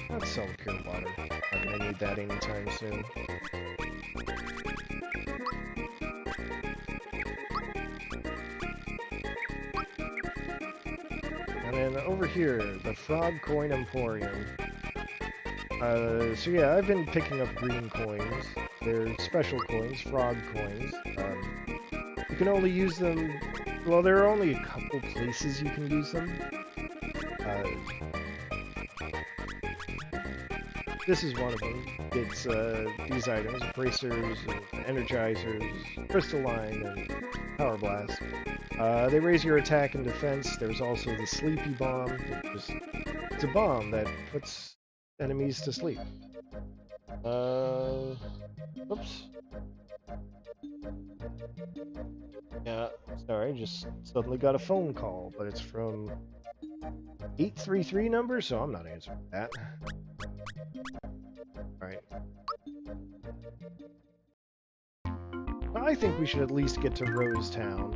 Not some pure water. Not gonna need that anytime soon. And then over here, the Frog Coin Emporium. So yeah, I've been picking up green coins. They're special coins, frog coins. You can only use them... Well, there are only a couple places you can use them. This is one of them. It's these items, bracers, and energizers, crystalline, and power blast. They raise your attack and defense. There's also the sleepy bomb. It's a bomb that puts enemies to sleep. Oops. Yeah, sorry, just suddenly got a phone call, but it's from 833 number, so I'm not answering that. Alright. I think we should at least get to Rose Town.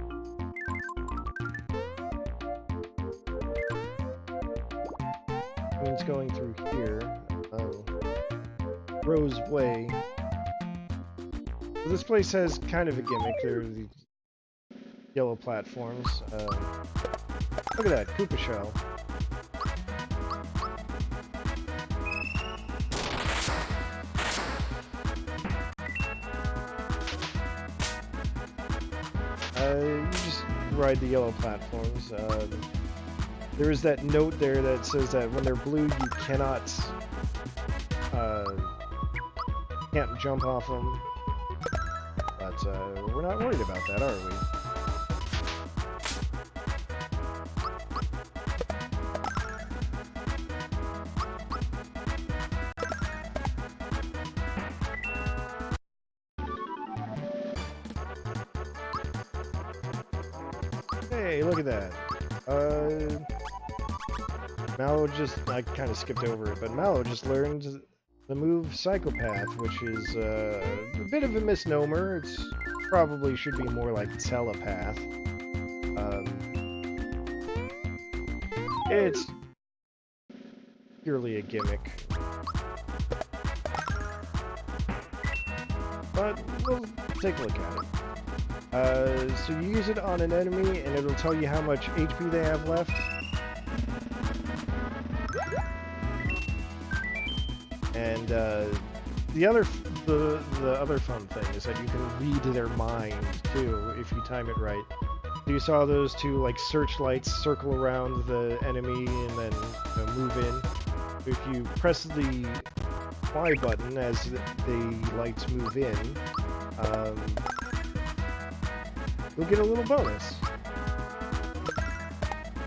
Means going through here. Rose Way. So this place has kind of a gimmick. There are these yellow platforms. Look at that, Koopa Shell. You just ride the yellow platforms. There is that note there that says that when they're blue, you can't jump off them. But we're not worried about that, are we? Hey, look at that. Mallow I kind of skipped over it, but Mallow just learned the move Psychopath, which is a bit of a misnomer. It's probably should be more like Telepath. It's purely a gimmick. But we'll take a look at it. So you use it on an enemy, and it'll tell you how much HP they have left. And the other fun thing is that you can read their mind too if you time it right. So you saw those two like searchlights circle around the enemy and then move in. If you press the Y button as the lights move in, you'll get a little bonus.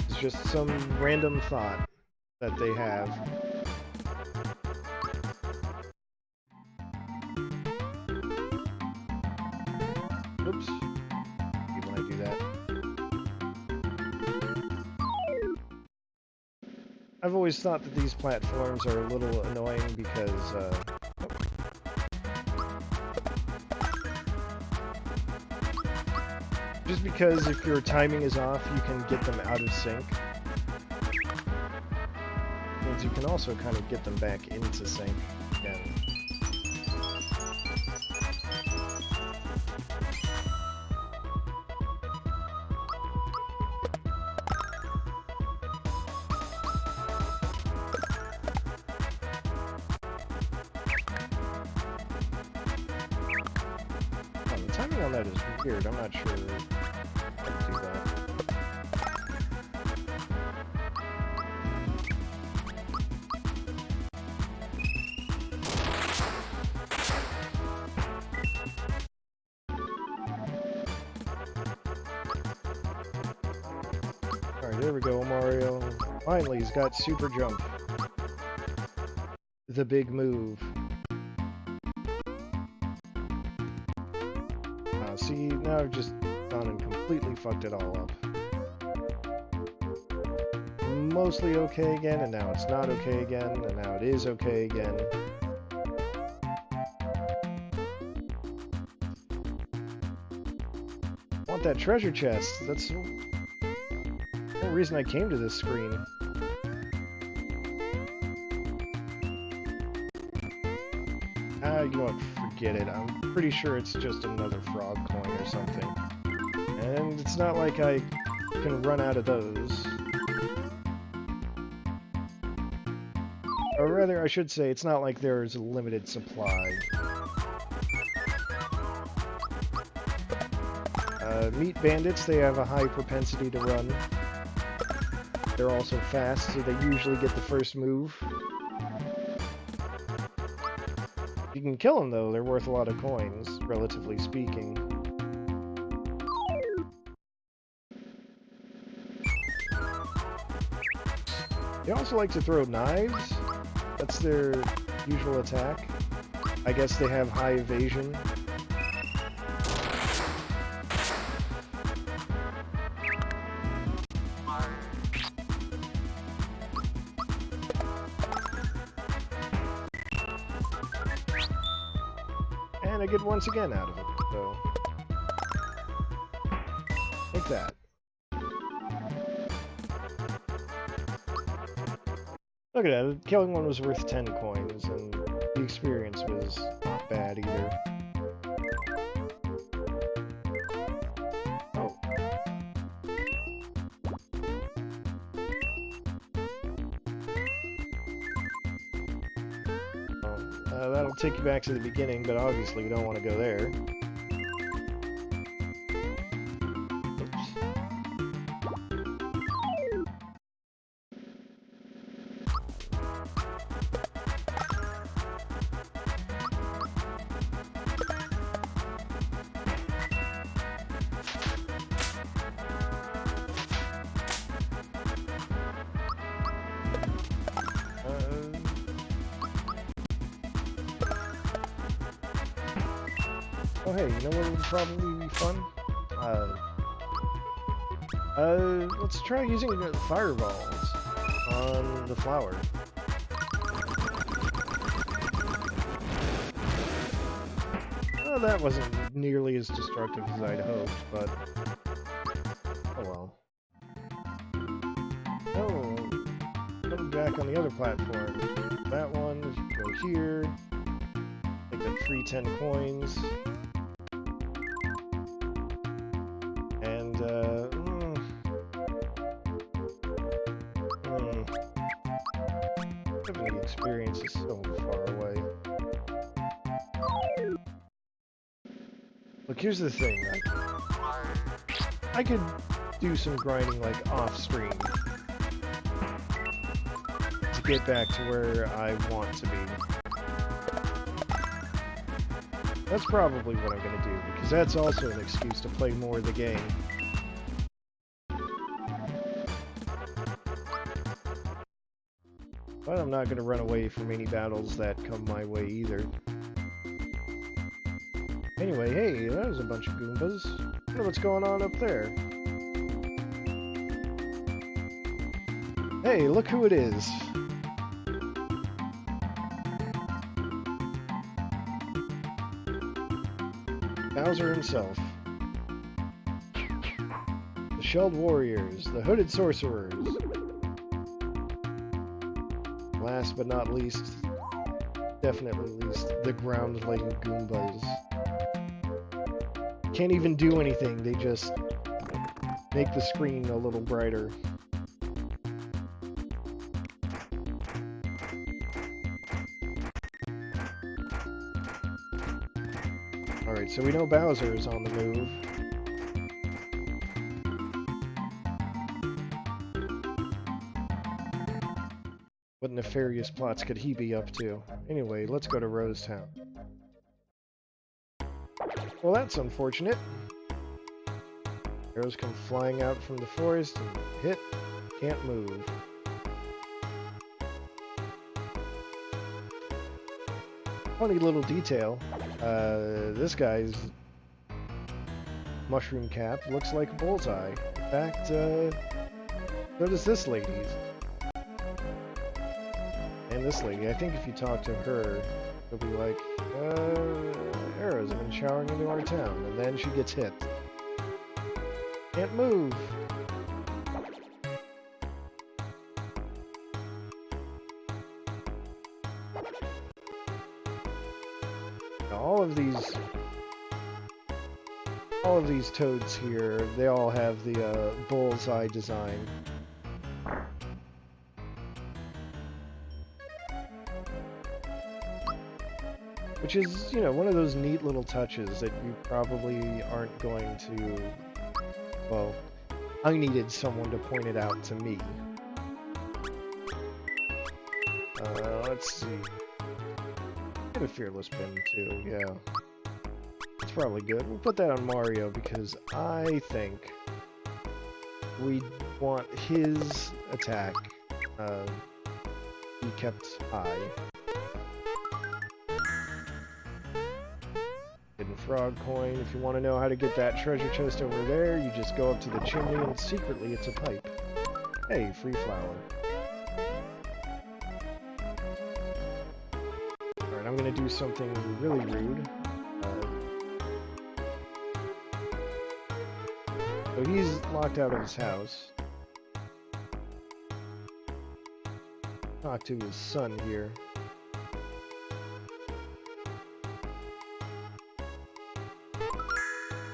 It's just some random thought that they have. Oops. When I do that. I've always thought that these platforms are a little annoying because, just because if your timing is off, you can get them out of sync. Means you can also kind of get them back into sync again. timing on that is weird. I'm not sure how to do that. Alright, there we go, Mario. Finally, he's got super jump. The big move. See, now I've just gone and completely fucked it all up. Mostly okay again, and now it's not okay again, and now it is okay again. I want that treasure chest. That's the whole reason I came to this screen. You know what? Forget it. I'm pretty sure it's just another frog coin or something. And it's not like I can run out of those. Or rather, I should say, it's not like there's a limited supply. Meat bandits, they have a high propensity to run. They're also fast, so they usually get the first move. You can kill them, though. They're worth a lot of coins, relatively speaking. They also like to throw knives. That's their usual attack. I guess they have high evasion. And I get once again out of it, so... Like that. Look at that, killing one was worth 10 coins, and the experience was not bad either. Oh. Well, that'll take you back to the beginning, but obviously we don't want to go there. Oh hey, you know what would probably be fun? Let's try using the fireballs on the flower. Oh, that wasn't nearly as destructive as I'd hoped, but... oh well. Oh, come back on the other platform. That one, go here. Take that free 10 coins. The experience is so far away. Look, here's the thing. I could do some grinding, like, off-stream to get back to where I want to be. That's probably what I'm gonna do, because that's also an excuse to play more of the game. But I'm not going to run away from any battles that come my way either. Anyway, hey, that was a bunch of Goombas. I wonder what's going on up there. Hey, look who it is. Bowser himself. The Shelled Warriors, the Hooded Sorcerers. Last but not least, definitely least, the ground-laying Goombas. Can't even do anything, they just make the screen a little brighter. Alright, so we know Bowser is on the move. What nefarious plots could he be up to? Anyway, let's go to Rose Town. Well, that's unfortunate. Arrows come flying out from the forest and hit. Can't move. Funny little detail. This guy's mushroom cap looks like a bullseye. In fact, so does this lady's. And this lady, I think if you talk to her, she'll be like, arrows have been showering into our town, and then she gets hit. Can't move. Now, all of these toads here, they all have the bullseye design. Which is, you know, one of those neat little touches that you probably aren't going to... Well, I needed someone to point it out to me. Let's see. Get a Fearless Pin, too, yeah. It's probably good. We'll put that on Mario because I think we want his attack be kept high. Hidden Frog Coin. If you want to know how to get that treasure chest over there, you just go up to the chimney and secretly it's a pipe. Hey, free flower. Alright, I'm gonna do something really rude. So he's locked out of his house. Talk to his son here.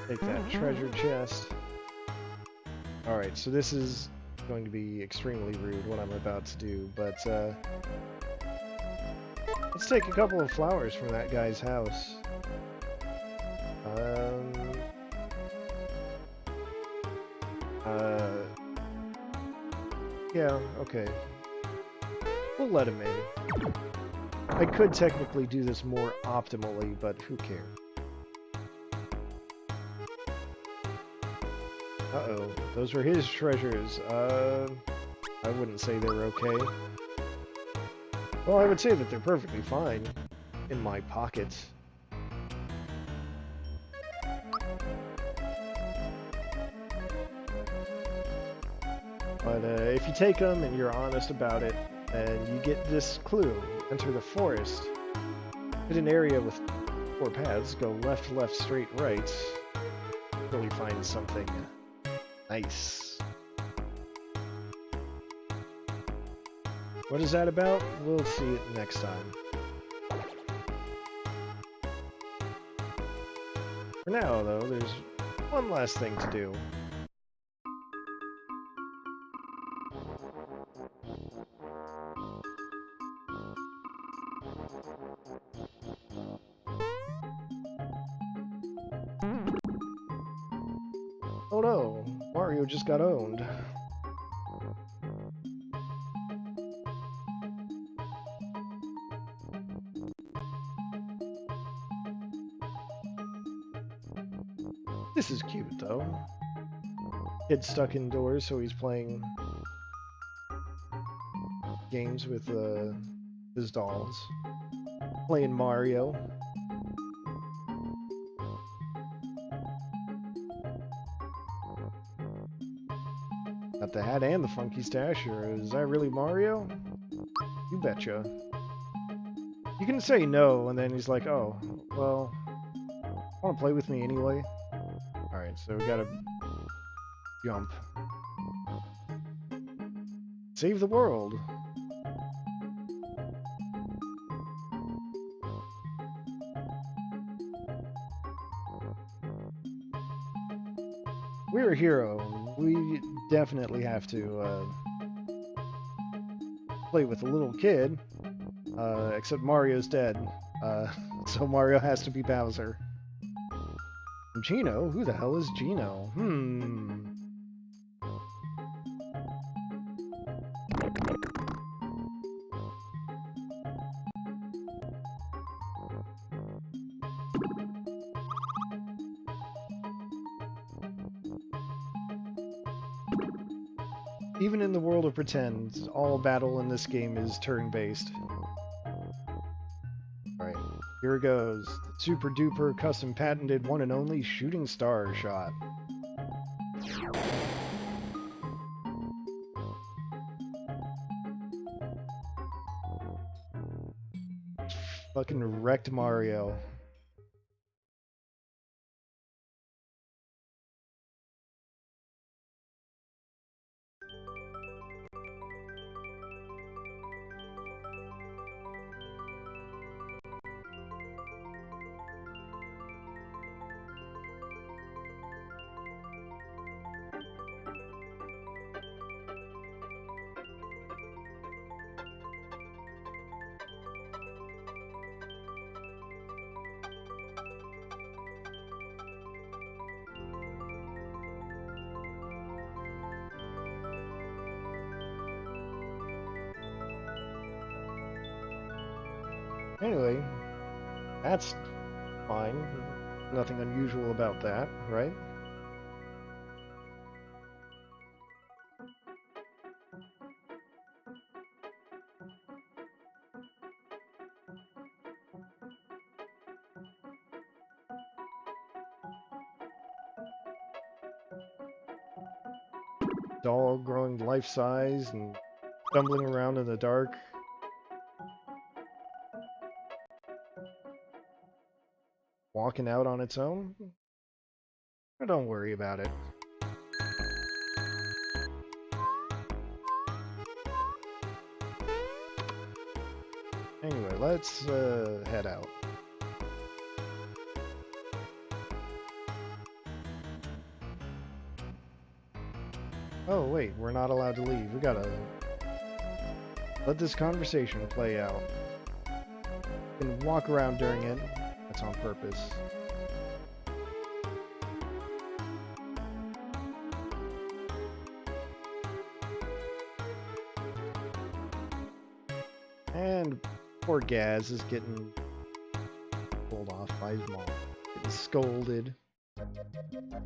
Take that treasure chest. Alright, so this is going to be extremely rude what I'm about to do, but let's take a couple of flowers from that guy's house. Yeah, okay. We'll let him in. I could technically do this more optimally, but who cares? Uh-oh, those were his treasures. I wouldn't say they're okay. Well, I would say that they're perfectly fine in my pockets. But if you take them and you're honest about it, and you get this clue, enter the forest, hit an area with 4 paths, go left, left, straight, right, really find something nice. What is that about? We'll see it next time. For now, though, there's one last thing to do. Oh no, Mario just got owned. This is cute, though. Kid's stuck indoors, so he's playing games with his dolls. Playing Mario. Got the hat and the funky stash. Is that really Mario? You betcha. You can say no, and then he's like, oh, well, want to play with me anyway? Alright, so we gotta jump. Save the world! We're a hero. We definitely have to play with a little kid. Except Mario's dead. So Mario has to be Bowser. Gino? Who the hell is Gino? Even in the world of pretend, all battle in this game is turn-based. Alright, here it goes. The super duper custom patented one and only shooting star shot. Fucking wrecked Mario. Anyway, that's fine. Nothing unusual about that, right? Doll growing life-size and stumbling around in the dark. Walking out on its own? Don't worry about it. Anyway, let's head out. Oh wait, we're not allowed to leave. We gotta let this conversation play out. We can walk around during it. That's on purpose. And poor Gaz is getting pulled off by his mom. Getting scolded.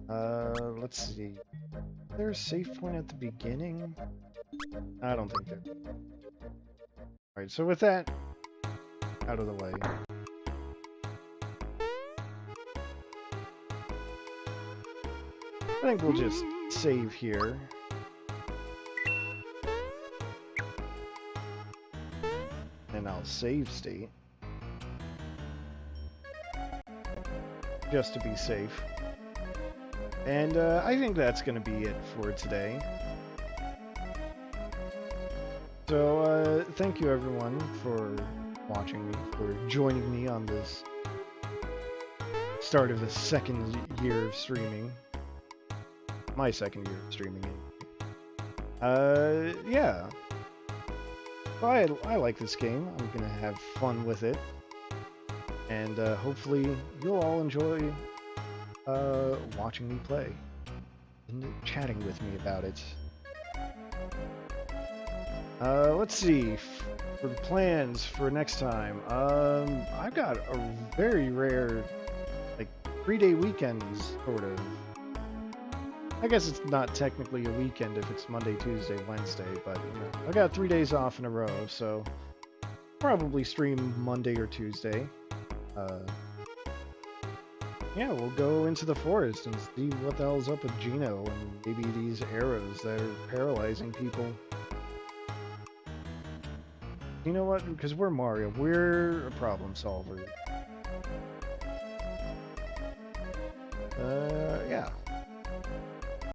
Let's see. Is there a save point at the beginning? I don't think there. Alright, so with that out of the way. I think we'll just save here. And I'll save state. Just to be safe. And I think that's going to be it for today. So thank you everyone for watching me, for joining me on this start of the second year of streaming. My second year of streaming. Yeah. Well, I like this game. I'm going to have fun with it. And hopefully you'll all enjoy watching me play and chatting with me about it. Let's see. For plans for next time, I've got a very rare, like, 3-day weekends, sort of. I guess it's not technically a weekend if it's Monday, Tuesday, Wednesday, but, you know, I got 3 days off in a row, so probably stream Monday or Tuesday. Yeah, we'll go into the forest and see what the hell's up with Gino and maybe these arrows that are paralyzing people. You know what? Because we're Mario, we're a problem solver. Yeah.